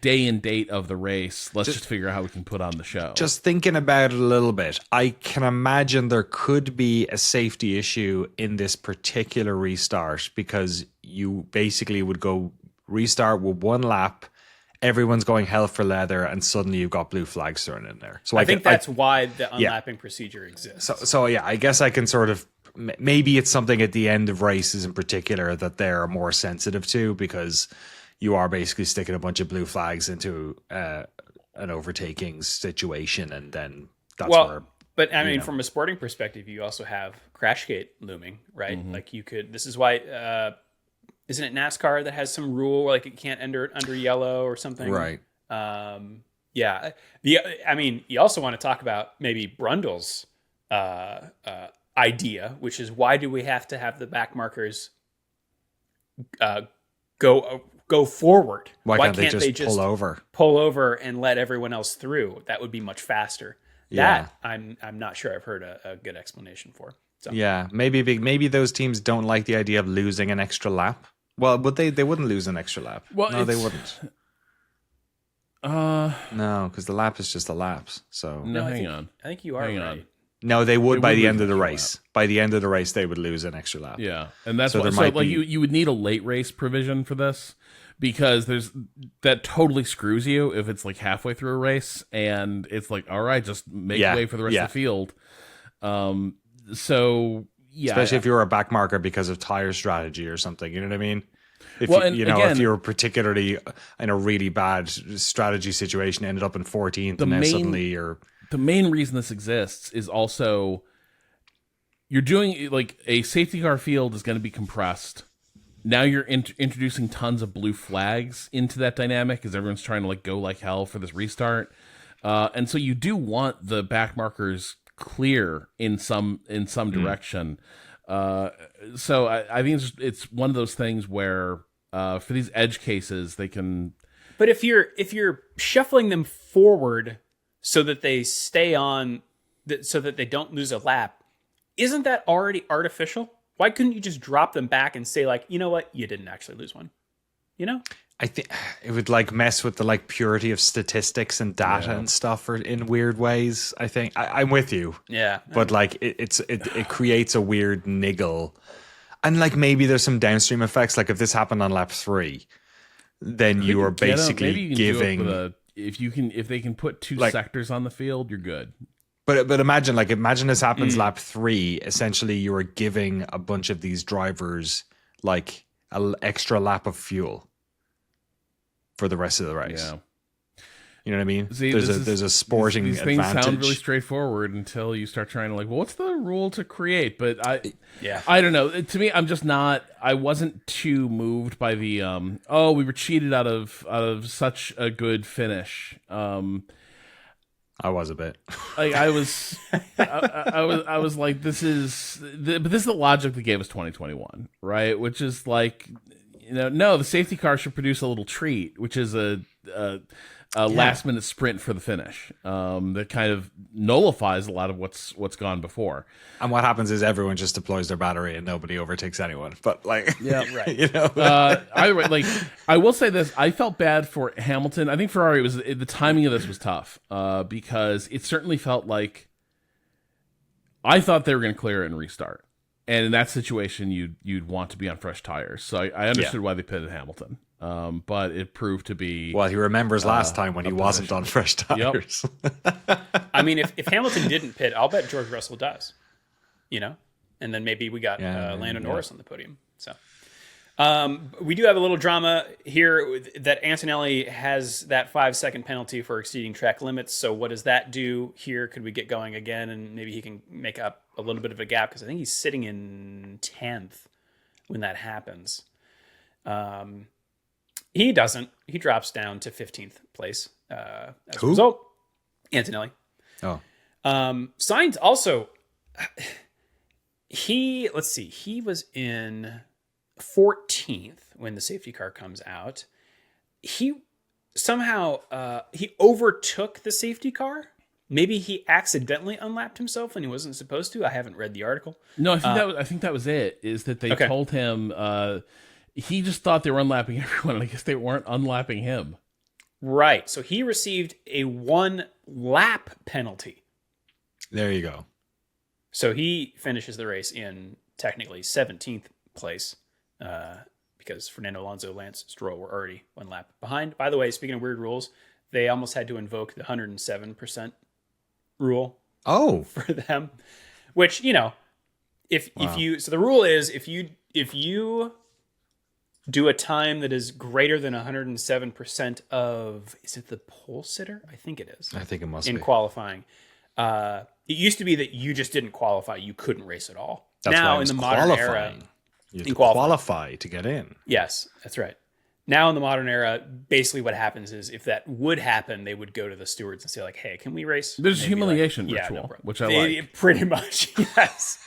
day and date of the race. Let's just figure out how we can put on the show. Just thinking about it a little bit, I can imagine there could be a safety issue in this particular restart, because you basically would go restart with one lap, everyone's going hell for leather, and suddenly you've got blue flags thrown in there. So I think that's why the unlapping procedure exists. So yeah, I guess I can sort of, maybe it's something at the end of races in particular that they're more sensitive to, because you are basically sticking a bunch of blue flags into an overtaking situation, and then that's where. But I mean, from a sporting perspective, you also have Crashgate looming, right? Mm-hmm. Like you could. This is why. Isn't it NASCAR that has some rule where like it can't enter under yellow or something? Right. Yeah. I mean, you also want to talk about maybe Brundle's idea, which is, why do we have to have the back markers go forward? Why can't they just pull over and let everyone else through? That would be much faster. Yeah. That I'm not sure I've heard a good explanation for. So. Yeah, maybe those teams don't like the idea of losing an extra lap. Well, but they wouldn't lose an extra lap. Well, no, they wouldn't. No, because the lap is just a lap. So no, hang on. I think you are right. No, they would by the end of the race. By the end of the race, they would lose an extra lap. Yeah, and that's so you would need a late race provision for this, because that totally screws you if it's like halfway through a race and it's like, all right, just make way for the rest of the field. So yeah, especially if you're a back marker because of tire strategy or something, you know what I mean? If you're particularly in a really bad strategy situation, ended up in 14th, and then suddenly you're. The main reason this exists is also you're doing like a safety car field is going to be compressed. Now you're introducing tons of blue flags into that dynamic, because everyone's trying to like go like hell for this restart, and so you do want the back markers clear in some direction. So I think it's one of those things where for these edge cases they can. But if you're shuffling them forward so that they stay on, so that they don't lose a lap, isn't that already artificial? Why couldn't you just drop them back and say, like, you know what, you didn't actually lose one? You know? I think it would like mess with the like purity of statistics and data and stuff in weird ways. I think I'm with you. Yeah. But like it creates a weird niggle. And like maybe there's some downstream effects. Like if this happened on lap 3, then you are basically giving. If they can put two sectors on the field, you're good. But imagine this happens lap 3. Essentially, you are giving a bunch of these drivers like an extra lap of fuel for the rest of the race. Yeah. You know what I mean? See, there's a sporting these advantage. Things sound really straightforward until you start trying to like, well, what's the rule to create? But I don't know. To me, I'm just not. I wasn't too moved by the we were cheated out of such a good finish. I was a bit. Like I was like, this is the logic that gave us 2021, right? Which is like, no, the safety car should produce a little treat, which is a last minute sprint for the finish that kind of nullifies a lot of what's gone before. And what happens is everyone just deploys their battery and nobody overtakes anyone. But like, yeah, right. Either way, like I will say this, I felt bad for Hamilton. I think Ferrari the timing of this was tough because it certainly felt like I thought they were going to clear it and restart. And in that situation, you'd want to be on fresh tires. So I understood why they pitted Hamilton. But it proved to be. Well, he remembers last time when he wasn't on fresh tires. Yep. I mean, if Hamilton didn't pit, I'll bet George Russell does. And then maybe we got Lando Norris on the podium. So, We do have a little drama here that Antonelli has that 5-second penalty for exceeding track limits. So what does that do here? Could we get going again and maybe he can make up a little bit of a gap? Because I think he's sitting in 10th when that happens. He doesn't. He drops down to 15th place as a result. Antonelli. Oh. Sainz also, he was in 14th when the safety car comes out. He somehow he overtook the safety car. Maybe he accidentally unlapped himself and he wasn't supposed to. I haven't read the article. No, I think that was it. Is that they told him he just thought they were unlapping everyone, and I guess they weren't unlapping him. Right. So he received a 1-lap penalty. There you go. So he finishes the race in technically 17th place because Fernando Alonso, Lance Stroll were already 1 lap behind. By the way, speaking of weird rules, they almost had to invoke the 107% rule for them, which, if the rule is if you do a time that is greater than 107% of, is it the pole sitter? I think it is. I think it must be. In qualifying. It used to be that you just didn't qualify. You couldn't race at all. That's now in the modern era, you have to qualify to get in. Yes, that's right. Now in the modern era, basically what happens is if that would happen, they would go to the stewards and say like, "Hey, can we race?" There's a humiliation ritual, which I like. Pretty much,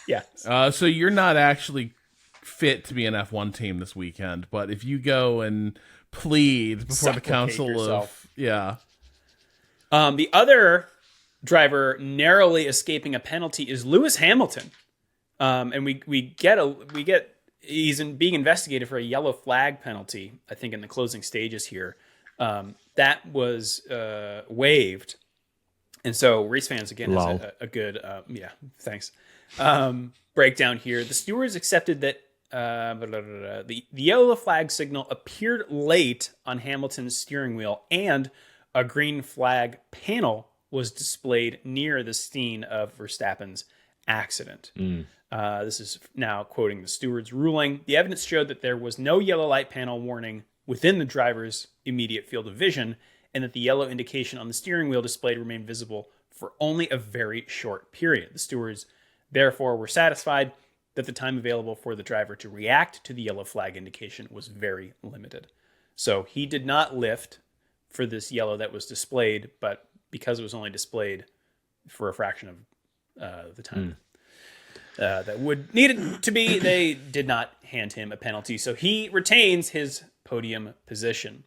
yes. So you're not actually fit to be an F1 team this weekend, but if you go and plead before the council yourself. The other driver narrowly escaping a penalty is Lewis Hamilton, and we get he's being investigated for a yellow flag penalty. I think in the closing stages here, that was waived, and so race fans again has a good thanks breakdown here. The stewards accepted that the yellow flag signal appeared late on Hamilton's steering wheel, and a green flag panel was displayed near the scene of Verstappen's accident. This is now quoting the steward's ruling. The evidence showed that there was no yellow light panel warning within the driver's immediate field of vision, and that the yellow indication on the steering wheel displayed remained visible for only a very short period. The stewards therefore were satisfied that the time available for the driver to react to the yellow flag indication was very limited. So he did not lift for this yellow that was displayed, but because it was only displayed for a fraction of the time that would need it to be, they did not hand him a penalty. So he retains his podium position.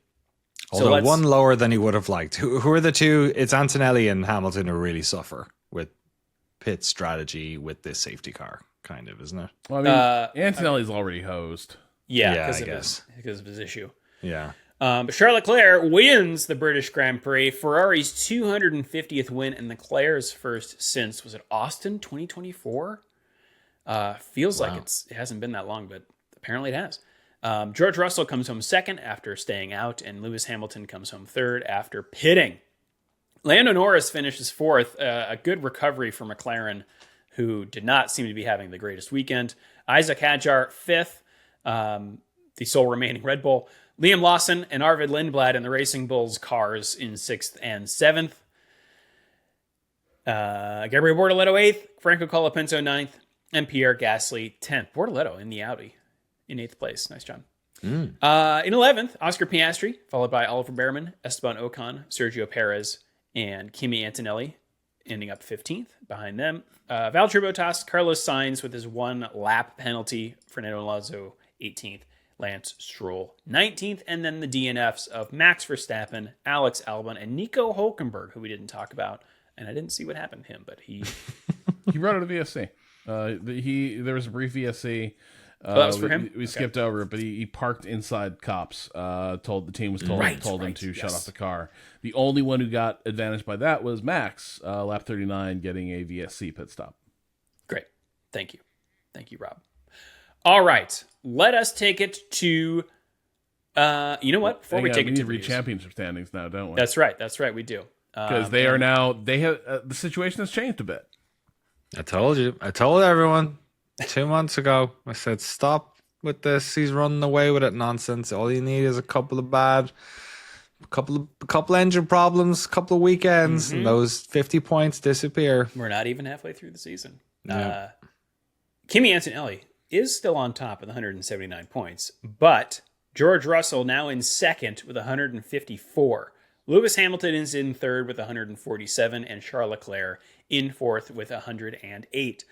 Although one lower than he would have liked. Who are the two? It's Antonelli and Hamilton who really suffer with pit strategy with this safety car, kind of, isn't it? Well, I mean, Antonelli's already hosed. Yeah, because of his issue. Yeah. But Charles Leclerc wins the British Grand Prix, Ferrari's 250th win and Leclerc's first since, was it Austin 2024? Feels like it hasn't been that long, but apparently it has. George Russell comes home second after staying out, and Lewis Hamilton comes home third after pitting. Lando Norris finishes fourth, a good recovery for McLaren, who did not seem to be having the greatest weekend. Isaac Hadjar, fifth, the sole remaining Red Bull. Liam Lawson and Arvid Lindblad in the Racing Bulls cars in 6th and 7th. Gabriel Bortoleto 8th, Franco Colapinto 9th, and Pierre Gasly 10th. Bortoleto in the Audi in 8th place. Nice job. In 11th, Oscar Piastri, followed by Oliver Behrman, Esteban Ocon, Sergio Perez, and Kimi Antonelli, ending up 15th behind them. Valtteri Bottas, Carlos Sainz with his 1 lap penalty, Fernando Alonso 18th, Lance Stroll 19th, and then the DNFs of Max Verstappen, Alex Albon, and Nico Hulkenberg, who we didn't talk about, and I didn't see what happened to him, but he wrote a VSC. There was a brief VSC. That was for him? We skipped over it, but he parked inside cops. The team was told him to shut off the car. The only one who got advantaged by that was Max, lap 39, getting a VSC pit stop. Great. Thank you, Rob. All right, let us take it to, you know what? Before we take it to read championship standings now, don't we? That's right, we do. Because they are now, the situation has changed a bit. I told everyone 2 months ago. I said, stop with this. He's running away with it nonsense. All you need is a couple of engine problems, couple of weekends, and those 50 points disappear. We're not even halfway through the season. Yeah. Kimi Antonelli is still on top with 179 points, but George Russell now in second with 154. Lewis Hamilton is in third with 147, and Charles Leclerc in fourth with 108.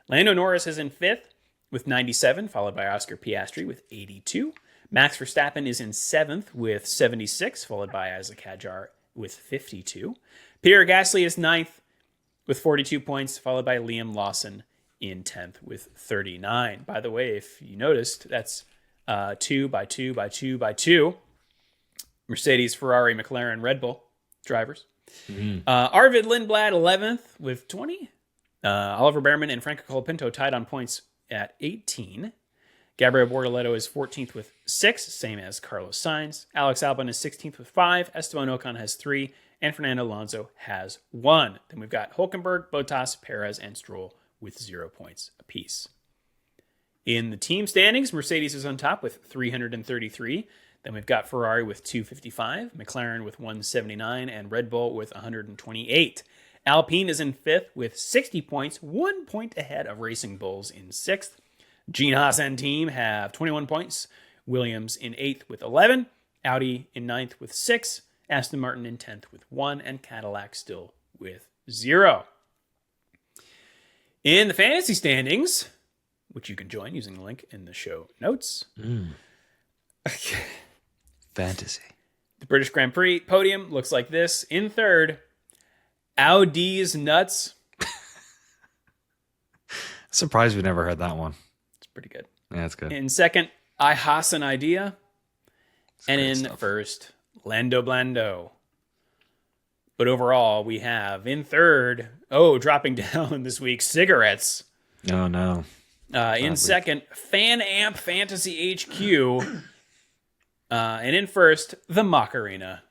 Lando Norris is in fifth with 97, followed by Oscar Piastri with 82. Max Verstappen is in seventh with 76, followed by Isaac Hadjar with 52. Pierre Gasly is ninth with 42 points, followed by Liam Lawson in 10th with 39. By the way, if you noticed, that's 2 by 2 by 2 by 2. Mercedes, Ferrari, McLaren, Red Bull drivers. Arvid Lindblad, 11th with 20. Oliver Behrman and Franco Colapinto tied on points at 18. Gabriel Bortoleto is 14th with 6, same as Carlos Sainz. Alex Albon is 16th with 5. Esteban Ocon has 3. And Fernando Alonso has 1. Then we've got Hulkenberg, Bottas, Perez, and Stroll with 0 points apiece. In the team standings, Mercedes is on top with 333. Then we've got Ferrari with 255, McLaren with 179, and Red Bull with 128. Alpine is in 5th with 60 points, 1 point ahead of Racing Bulls in 6th. Gene Haas and team have 21 points. Williams in 8th with 11. Audi in 9th with 6. Aston Martin in 10th with 1. And Cadillac still with 0. In the fantasy standings, which you can join using the link in the show notes. Fantasy. The British Grand Prix podium looks like this. In third, Audi's Nuts. Surprised we never heard that one. It's pretty good. Yeah, that's good. In second, I Haas an Idea. It's And great in stuff. first, Lando Blando. But overall, we have in third, dropping down this week, Cigarettes. Oh, no. In second, Fan Amp Fantasy HQ. And in first, the Macarena.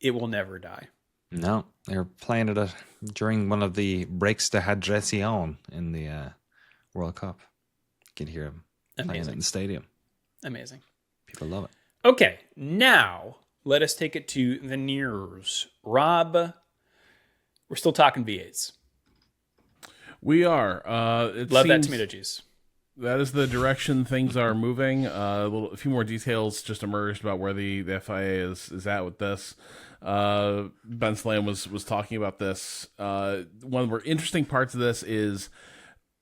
It will never die. No, they were playing it during one of the breaks de hydration in the World Cup. You can hear them playing it in the stadium. Amazing. People love it. Okay, now let us take it to the nears. Rob, we're still talking V8s. We are. Love that tomato juice. That is the direction things are moving. A few more details just emerged about where the FIA is at with this. Ben Slam was talking about this. One of the more interesting parts of this is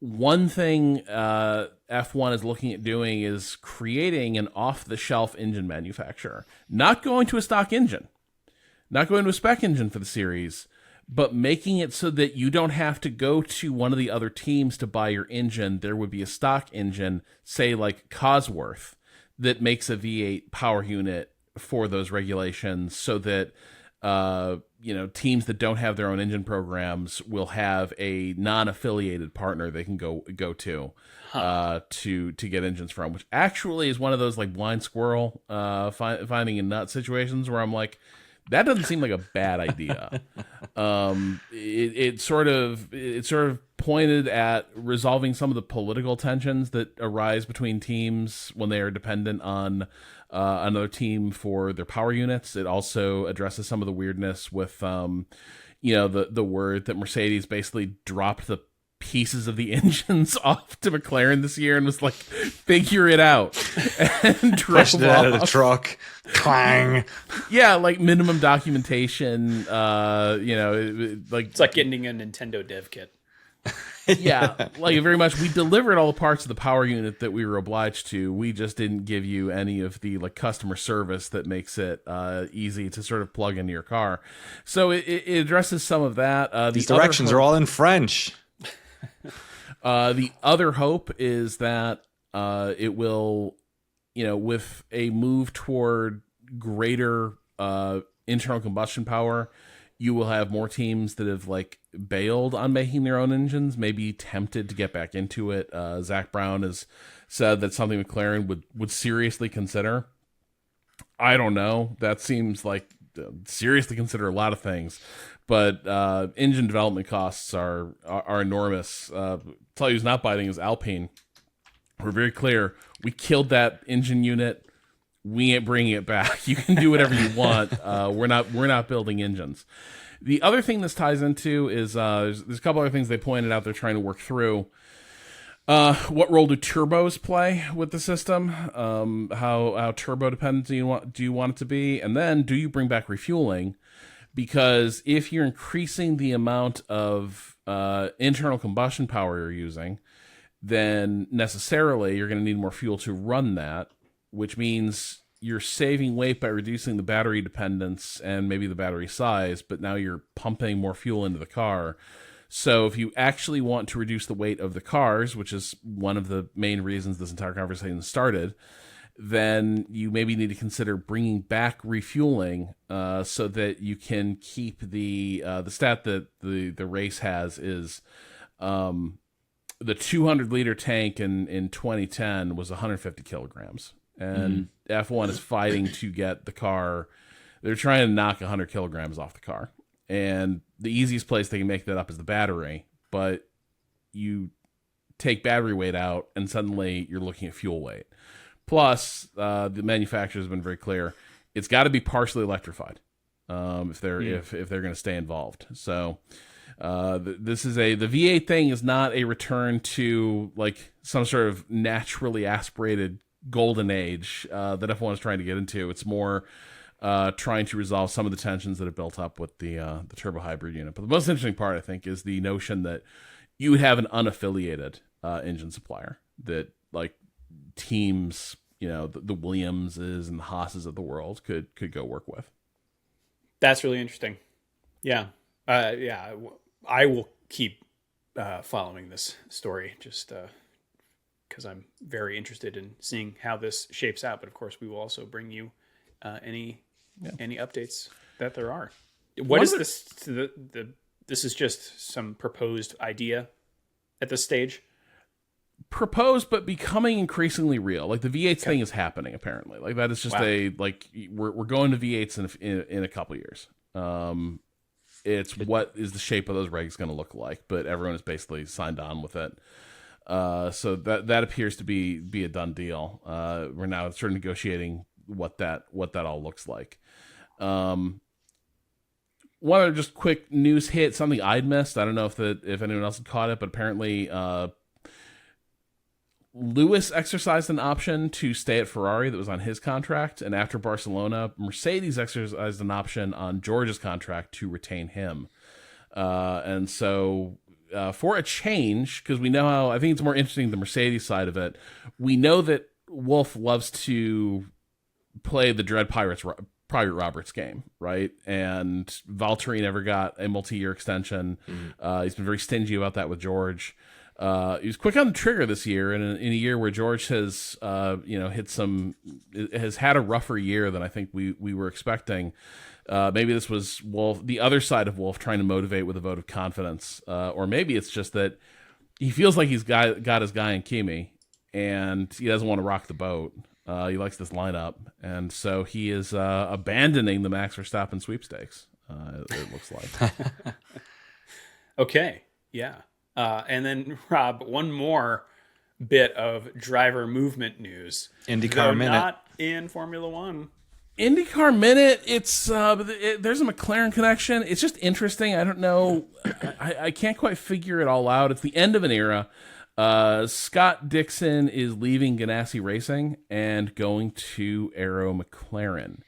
one thing F1 is looking at doing is creating an off-the-shelf engine manufacturer. Not going to a stock engine. Not going to a spec engine for the series, but making it so that you don't have to go to one of the other teams to buy your engine. There would be a stock engine, say like Cosworth, that makes a V8 power unit for those regulations so that teams that don't have their own engine programs will have a non-affiliated partner they can go to get engines from, which actually is one of those like blind squirrel finding a nut situations where I'm like, that doesn't seem like a bad idea. It sort of pointed at resolving some of the political tensions that arise between teams when they are dependent on another team for their power units. It also addresses some of the weirdness with, the word that Mercedes basically dropped the pieces of the engines off to McLaren this year and was like, figure it out, and Pushed it out of the truck. Clang. Yeah, like minimum documentation. It's like getting a Nintendo dev kit. Yeah, like very much. We delivered all the parts of the power unit that we were obliged to. We just didn't give you any of the like customer service that makes it easy to sort of plug into your car. So it addresses some of that. These directions are all in French. The other hope is that it will, with a move toward greater internal combustion power, you will have more teams that have like bailed on making their own engines, maybe tempted to get back into it. Zach Brown has said that's something McLaren would seriously consider. I don't know. That seems like seriously consider a lot of things. But engine development costs are enormous. Tell you who's not biting is Alpine. We're very clear. We killed that engine unit. We ain't bringing it back. You can do whatever you want. We're not building engines. The other thing this ties into is there's a couple other things they pointed out they're trying to work through. What role do turbos play with the system? How turbo dependent do you want it to be? And then do you bring back refueling? Because if you're increasing the amount of internal combustion power you're using, then necessarily you're going to need more fuel to run that, which means you're saving weight by reducing the battery dependence and maybe the battery size, but now you're pumping more fuel into the car. So if you actually want to reduce the weight of the cars, which is one of the main reasons this entire conversation started, then you maybe need to consider bringing back refueling so that you can keep the stat that the race has is the 200-liter tank in 2010 was 150 kilograms. And F1 is fighting to get the car. They're trying to knock 100 kilograms off the car. And the easiest place they can make that up is the battery. But you take battery weight out, and suddenly you're looking at fuel weight. Plus, the manufacturers have been very clear. It's got to be partially electrified if they're going to stay involved. So this is the V8 thing is not a return to like some sort of naturally aspirated golden age that F1 is trying to get into. It's more trying to resolve some of the tensions that have built up with the turbo hybrid unit. But the most interesting part, I think, is the notion that you would have an unaffiliated engine supplier that like teams, the Williamses and the Haas's of the world could go work with. That's really interesting. Yeah. I will keep following this story just because I'm very interested in seeing how this shapes out. But of course, we will also bring you any updates that there are. What is this? This is just some proposed idea at this stage. Proposed, but becoming increasingly real. Like the V8 thing is happening apparently. Like that is just we're going to V8s in a couple years. It's what is the shape of those regs going to look like, but everyone is basically signed on with it. So that appears to be a done deal. We're now sort of negotiating what that all looks like. One other just quick news hit, something I'd missed. I don't know if anyone else had caught it, but apparently Lewis exercised an option to stay at Ferrari that was on his contract, and after Barcelona, Mercedes exercised an option on George's contract to retain him. And so for a change, because we know how, I think it's more interesting the Mercedes side of it, we know that Wolff loves to play the Dread Pirate Roberts game, right? And Valtteri never got a multi-year extension. He's been very stingy about that with George. He was quick on the trigger this year, in a year where George has, has had a rougher year than I think we were expecting. Maybe this was Wolff, the other side of Wolff, trying to motivate with a vote of confidence, or maybe it's just that he feels like he's got his guy in Kimi, and he doesn't want to rock the boat. He likes this lineup, and so he is abandoning the Max Verstappen sweepstakes. It looks like. Okay, yeah. And then, Rob, one more bit of driver movement news. IndyCar Minute. Not in Formula One. IndyCar Minute, it's there's a McLaren connection. It's just interesting. I don't know. I can't quite figure it all out. It's the end of an era. Scott Dixon is leaving Ganassi Racing and going to Aero McLaren.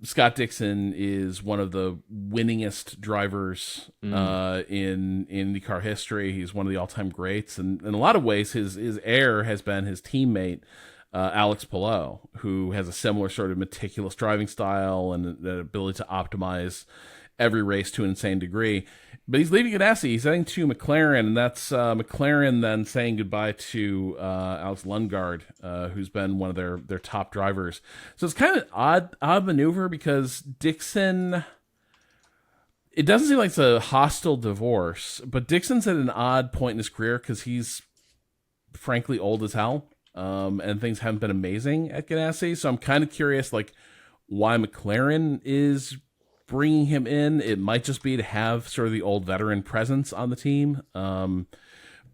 Scott Dixon is one of the winningest drivers in IndyCar history. He's one of the all-time greats, and in a lot of ways, his heir has been his teammate Alex Palou, who has a similar sort of meticulous driving style and the ability to optimize every race to an insane degree. But he's leaving Ganassi. He's heading to McLaren, and that's McLaren then saying goodbye to Alex Lundgaard, who's been one of their top drivers. So it's kind of an odd maneuver because Dixon, it doesn't seem like it's a hostile divorce, but Dixon's at an odd point in his career because he's frankly old as hell, and things haven't been amazing at Ganassi. So I'm kind of curious, like, why McLaren is bringing him in. It might just be to have sort of the old veteran presence on the team.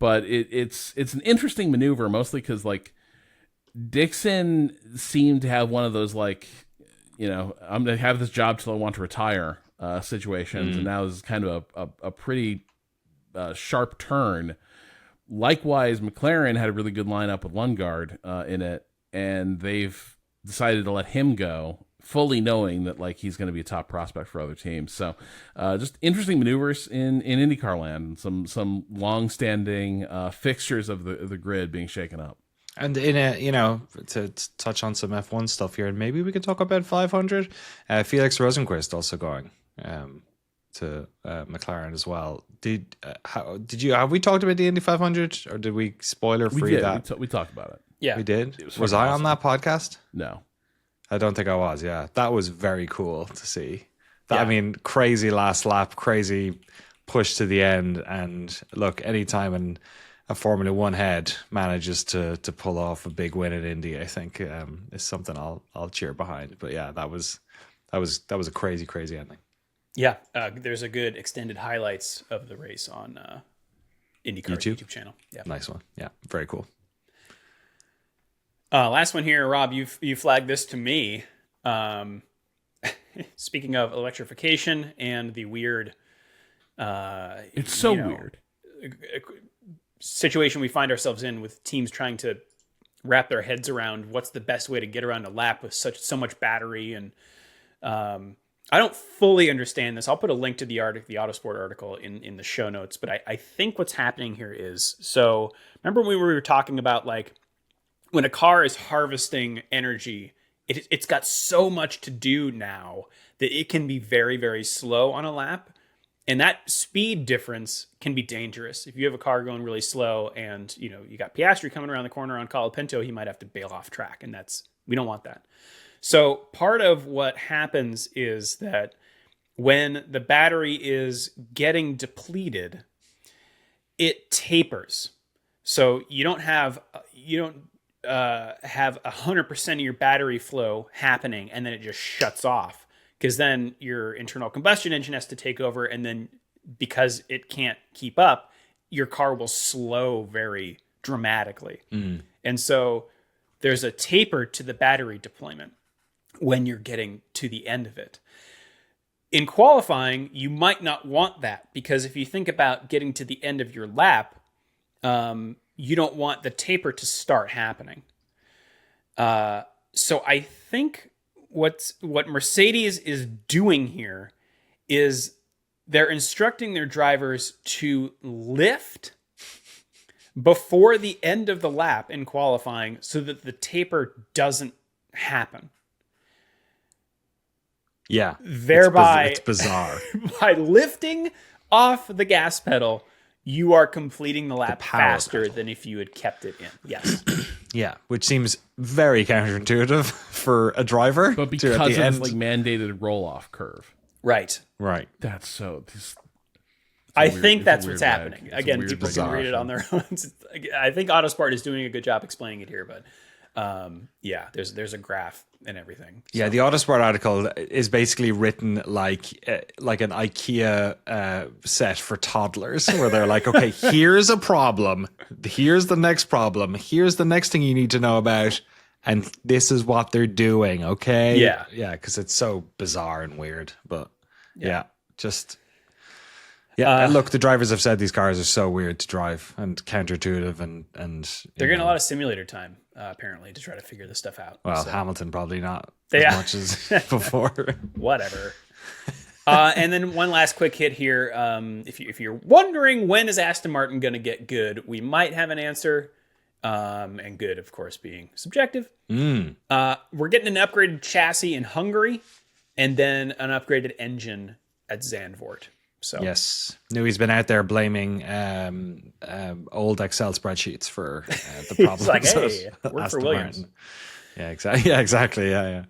but it's an interesting maneuver, mostly because like Dixon seemed to have one of those like, I'm gonna have this job till I want to retire situations, and now is kind of a pretty sharp turn. Likewise, McLaren had a really good lineup with Lundgaard in it, and they've decided to let him go, fully knowing that like he's going to be a top prospect for other teams. So, just interesting maneuvers in IndyCar land. Some long-standing fixtures of the grid being shaken up. And in a, to touch on some F1 stuff here, and maybe we could talk about 500. Felix Rosenqvist also going to McLaren as well. Have we talked about the Indy 500, or did we spoiler free that? We talked about it. Yeah, we did. Was I on that podcast? No, I don't think I was. Yeah, that was very cool to see. That, Yeah. I mean, crazy last lap, crazy push to the end, and look, anytime a Formula One head manages to pull off a big win at Indy, I think is something I'll cheer behind. But yeah, that was a crazy ending. Yeah, there's a good extended highlights of the race on IndyCar YouTube channel. Yeah, Nice one. Yeah, very cool. Last one here, Rob. You flagged this to me. Speaking of electrification and the weird, it's so weird situation we find ourselves in with teams trying to wrap their heads around what's the best way to get around a lap with so much battery, and I don't fully understand this. I'll put a link to the Autosport article in the show notes, but I think what's happening here is, so remember when we were talking about like when a car is harvesting energy, it's got so much to do now that it can be very, very slow on a lap. And that speed difference can be dangerous. If you have a car going really slow and, you got Piastri coming around the corner on Colapinto, he might have to bail off track. And we don't want that. So part of what happens is that when the battery is getting depleted, it tapers. So you don't have 100% of your battery flow happening and then it just shuts off, because then your internal combustion engine has to take over, and then because it can't keep up, your car will slow very dramatically. And so there's a taper to the battery deployment when you're getting to the end of it. In qualifying, you might not want that, because if you think about getting to the end of your lap, you don't want the taper to start happening. So I think what Mercedes is doing here is they're instructing their drivers to lift before the end of the lap in qualifying so that the taper doesn't happen. Yeah. Thereby, it's bizarre. By lifting off the gas pedal, you are completing the lap power faster pedal. than if you had kept it in. Yes. Yeah, which seems very counterintuitive for a driver. but because of this like mandated roll-off curve. Right. Right. That's so. I think that's what's weird happening. lag. It's a Again, weird, people can bizarre read it on their own. I think Autosport is doing a good job explaining it here, but yeah, there's a graph and everything. Yeah, the Autosport article is basically written like an IKEA set for toddlers, where they're like, okay, here's a problem, here's the next problem, here's the next thing you need to know about, and this is what they're doing, okay? Yeah. Yeah, because it's so bizarre and weird, but yeah just... Yeah, and look, the drivers have said these cars are so weird to drive and counterintuitive, and they're getting a lot of simulator time apparently to try to figure this stuff out. Well, So, Hamilton probably not Yeah. as much as before. whatever. And then one last quick hit here. If you're wondering when is Aston Martin going to get good, we might have an answer. And good, of course, being subjective. We're getting an upgraded chassis in Hungary, and then an upgraded engine at Zandvoort. So Yes, he's been out there blaming old Excel spreadsheets for the problems. like, hey, of work for Aston Williams. Martin. Yeah, exactly. Yeah, exactly. Yeah.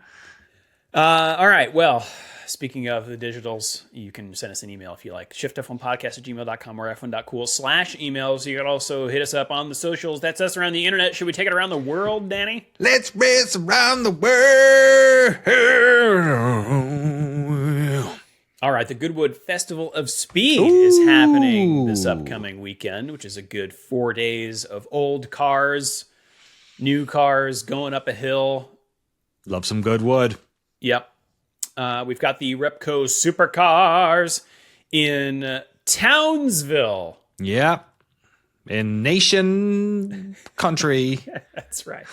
All right. Well, speaking of the digitals, you can send us an email if you like. shiftf1podcast@gmail.com or f1.cool/emails. You can also hit us up on the socials. That's us around the internet. Should we take it around the world, Danny? Let's race around the world. All right. right, the Goodwood Festival of Speed is happening this upcoming weekend, which is a good 4 days of old cars, new cars going up a hill. Love some Goodwood. Yep. We've got the Repco Supercars in Townsville. Yeah. In Nation Country. That's right.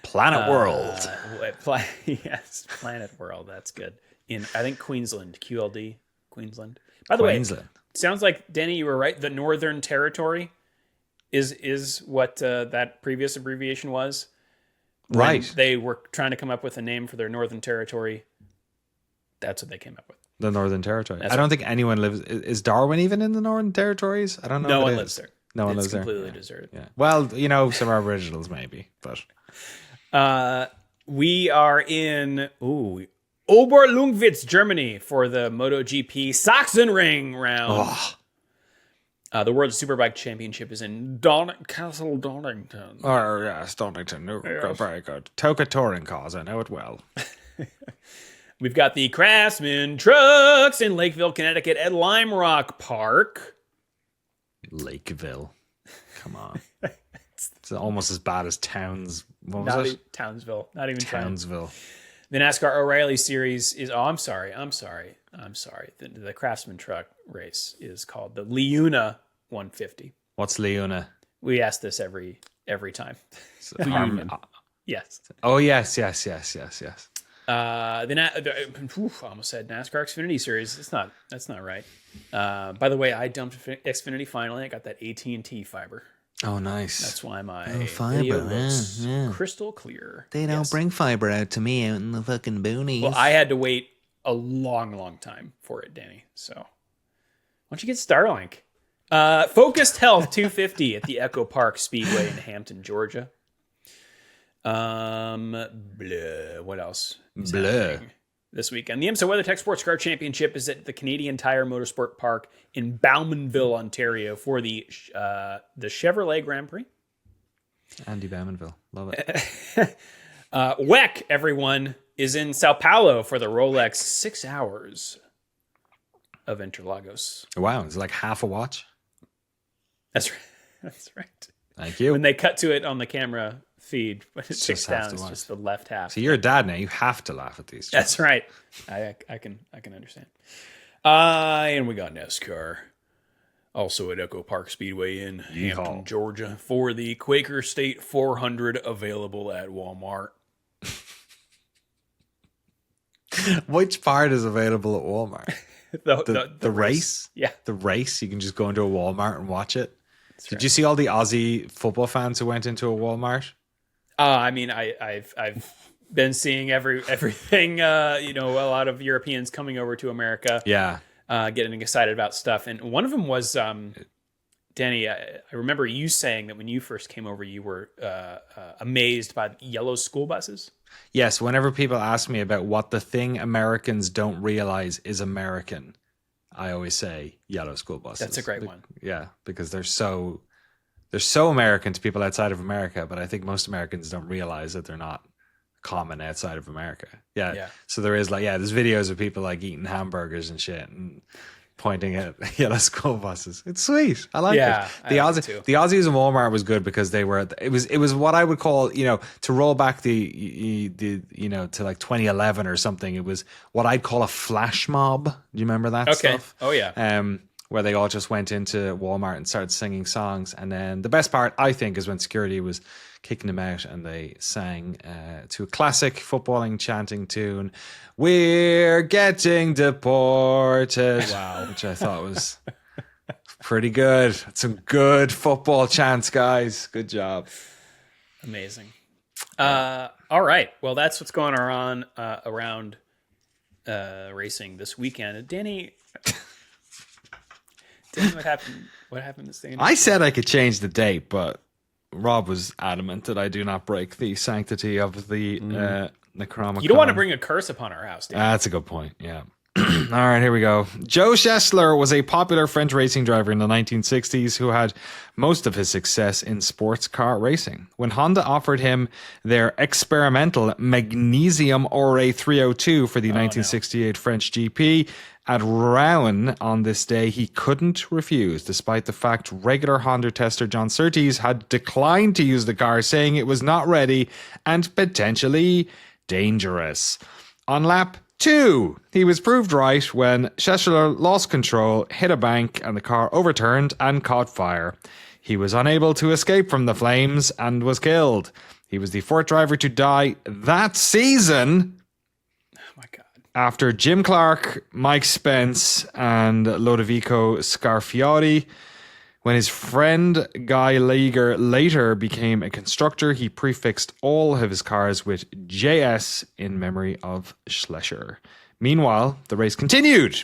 Planet World. Yes, Planet World. That's good. In, I think, Queensland. QLD. Queensland. By the way, sounds like, Danny, you were right. The Northern Territory is what that previous abbreviation was. Right. When they were trying to come up with a name for their Northern Territory. That's what they came up with. The Northern Territory. I don't think anyone lives... Is Darwin even in the Northern Territories? I don't know. No one lives there. No one lives there. It's completely deserted. Yeah. Well, you know, some Aboriginals maybe, but... We are in Oberlungwitz, Germany for the MotoGP Sachsenring round. The World Superbike Championship is in Castle Donington. Oh, yes, Donington. Yes. Very good. Toka touring cars, I know it well. We've got the Craftsman trucks in Lakeville, Connecticut at Lime Rock Park. Lakeville. Come on. It's almost as bad as Towns. What was it? Townsville. Not even Townsville. The NASCAR O'Reilly Series is... Oh, I'm sorry. The Craftsman truck race is called the Leuna 150. What's Leuna? We ask this every time. Yes. Oh, yes. I almost said NASCAR Xfinity Series. That's not right. By the way, I dumped Xfinity finally. I got that AT&T fiber. Oh, nice. That's why my fiber looks crystal clear. They don't bring fiber out to me out in the fucking boonies. Well, I had to wait a long time for it, Danny. So why don't you get Starlink? Focused Health 250 at the Echo Park Speedway in Hampton, Georgia. What else is happening this weekend? The IMSA WeatherTech Sports Car Championship is at the Canadian Tire Motorsport Park in Bowmanville, Ontario for the Chevrolet Grand Prix. Andy Bowmanville. Love it. WEC, everyone, is in Sao Paulo for the Rolex 6 hours of Interlagos. Wow, it's like half a watch. That's right. That's right. Thank you. When they cut to it on the camera feed, when it ticks down, it's just the left half. So you're a dad now. You have to laugh at these jokes. That's right. I can understand. And we got NASCAR. Also at Echo Park Speedway in Hampton, Georgia, for the Quaker State 400, available at Walmart. Which part is available at Walmart? the race? Yeah. The race? You can just go into a Walmart and watch it? Did you see all the Aussie football fans who went into a Walmart? I mean, I've been seeing everything. A lot of Europeans coming over to America. Yeah, getting excited about stuff, and one of them was Danny. I remember you saying that when you first came over, you were amazed by yellow school buses. Yes. Whenever people ask me about what the thing Americans don't realize is American, I always say yellow school buses. That's a great one. Yeah, because they're so American to people outside of America, but I think most Americans don't realize that they're not common outside of America. Yeah. So there is there's videos of people like eating hamburgers and shit and pointing at yellow school buses. It's sweet. I like it. The Aussies in Walmart was good because they were. It was what I would call, to roll back to like 2011 or something. It was what I'd call a flash mob. Do you remember that stuff? Oh yeah. Where they all just went into Walmart and started singing songs, and then the best part I think is when security was kicking them out and they sang to a classic footballing chanting tune, "We're getting deported." Wow. Which I thought was pretty good. Some good football chants, guys. Good job. Amazing. All right. Well, that's what's going on around racing this weekend. Danny, what happened this day? I said I could change the date, but Rob was adamant that I do not break the sanctity of the Necronomicon. You don't want to bring a curse upon our house, do you? That's a good point, yeah. All right, here we go. Joe Schessler was a popular French racing driver in the 1960s who had most of his success in sports car racing. When Honda offered him their experimental Magnesium Ore 302 for the 1968 French GP at Rouen on this day, he couldn't refuse, despite the fact regular Honda tester John Surtees had declined to use the car, saying it was not ready and potentially dangerous. On lap 2, he was proved right when Schessler lost control, hit a bank, and the car overturned and caught fire. He was unable to escape from the flames and was killed. He was the fourth driver to die that season. Oh my God. After Jim Clark, Mike Spence, and Lodovico Scarfiotti. When his friend Guy Lager later became a constructor, he prefixed all of his cars with JS in memory of Schlecher. Meanwhile, the race continued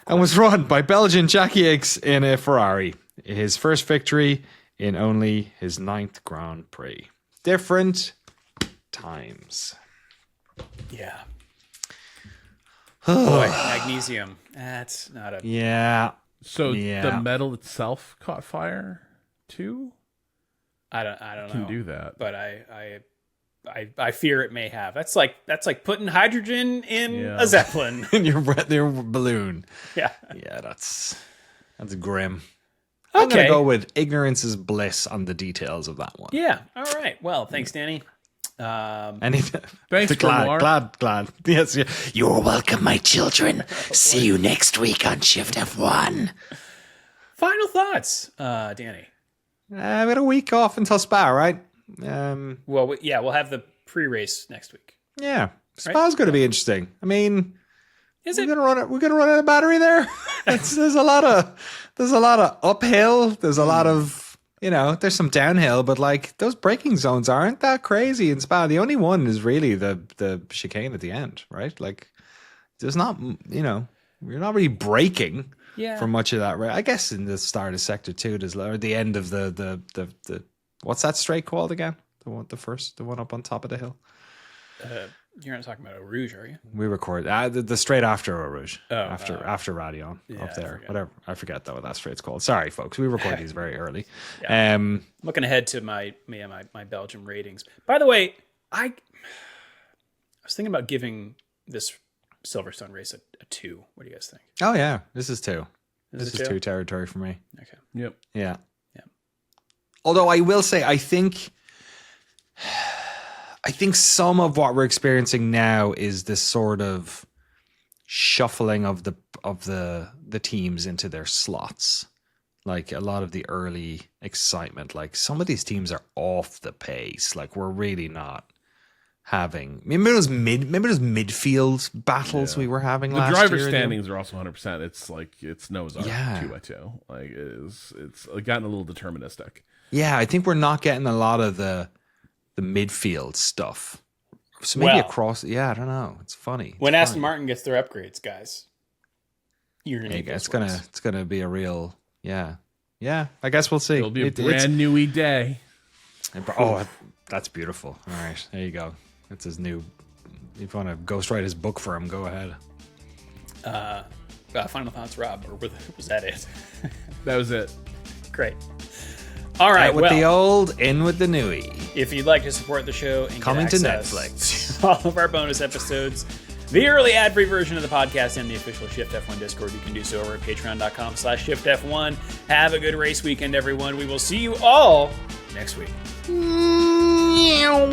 and was run by Belgian Jackie Hicks in a Ferrari. His first victory in only his 9th Grand Prix. Different times. Yeah. Boy, magnesium. That's not a... Yeah. So the metal itself caught fire too? I don't know. Can do that. But I fear it may have. That's like putting hydrogen in a Zeppelin. In your balloon. Yeah. Yeah, that's grim. Okay. I'm going to go with ignorance is bliss on the details of that one. Yeah. All right. Well, thanks, Danny. Thanks, glad. Yes, yeah. You're welcome, my children. See you next week on Shift F1. Final thoughts, Danny. We had a week off until Spa, right? Well, we'll have the pre-race next week. Yeah, Spa's going to be interesting. I mean, Is we're it? gonna run out of battery there. There's a lot of uphill. There's a lot of, there's some downhill, but like those braking zones aren't that crazy in Spa. The only one is really the chicane at the end, right? Like there's not, you're not really braking for much of that. Right? I guess in the start of sector 2, or the end of the what's that straight called again? The one up on top of the hill. You're not talking about Eau Rouge, are you? We record the straight after Eau Rouge, after Radion up I there. forget. Whatever, I forget what that straight's called. Sorry, folks. We record these very early. I'm looking ahead to my Belgian ratings. By the way, I was thinking about giving this Silverstone race a 2. What do you guys think? Oh yeah, this is 2. This This is 2 territory for me. Okay. Yep. Yeah. Yeah. Although I will say, I think some of what we're experiencing now is this sort of shuffling of the teams into their slots. Like a lot of the early excitement, like some of these teams are off the pace. Like we're really not having. Maybe it was midfield battles we were having The last driver year. standings are also 100%. It's like it's Noah's Ark Yeah. 2x2. Like it's gotten a little deterministic. Yeah, I think we're not getting a lot of the midfield stuff. So maybe Well, across. Yeah, I don't know. It's funny. When It's Aston funny. Martin gets their upgrades, guys, you're gonna need It's those words. gonna be a real yeah. I guess we'll see. It'll be a It's- brand newy day. oh, that's beautiful. All right, there you go. That's his new. If you want to ghostwrite his book for him, go ahead. Final thoughts, Rob, or was that it? That was it. Great. All right. Out with the old, in with the newy. If you'd like to support the show and Coming get to access to all of our bonus episodes, the early ad-free version of the podcast, and the official Shift F1 Discord, you can do so over at patreon.com/ShiftF1. Have a good race weekend, everyone. We will see you all next week. Meow.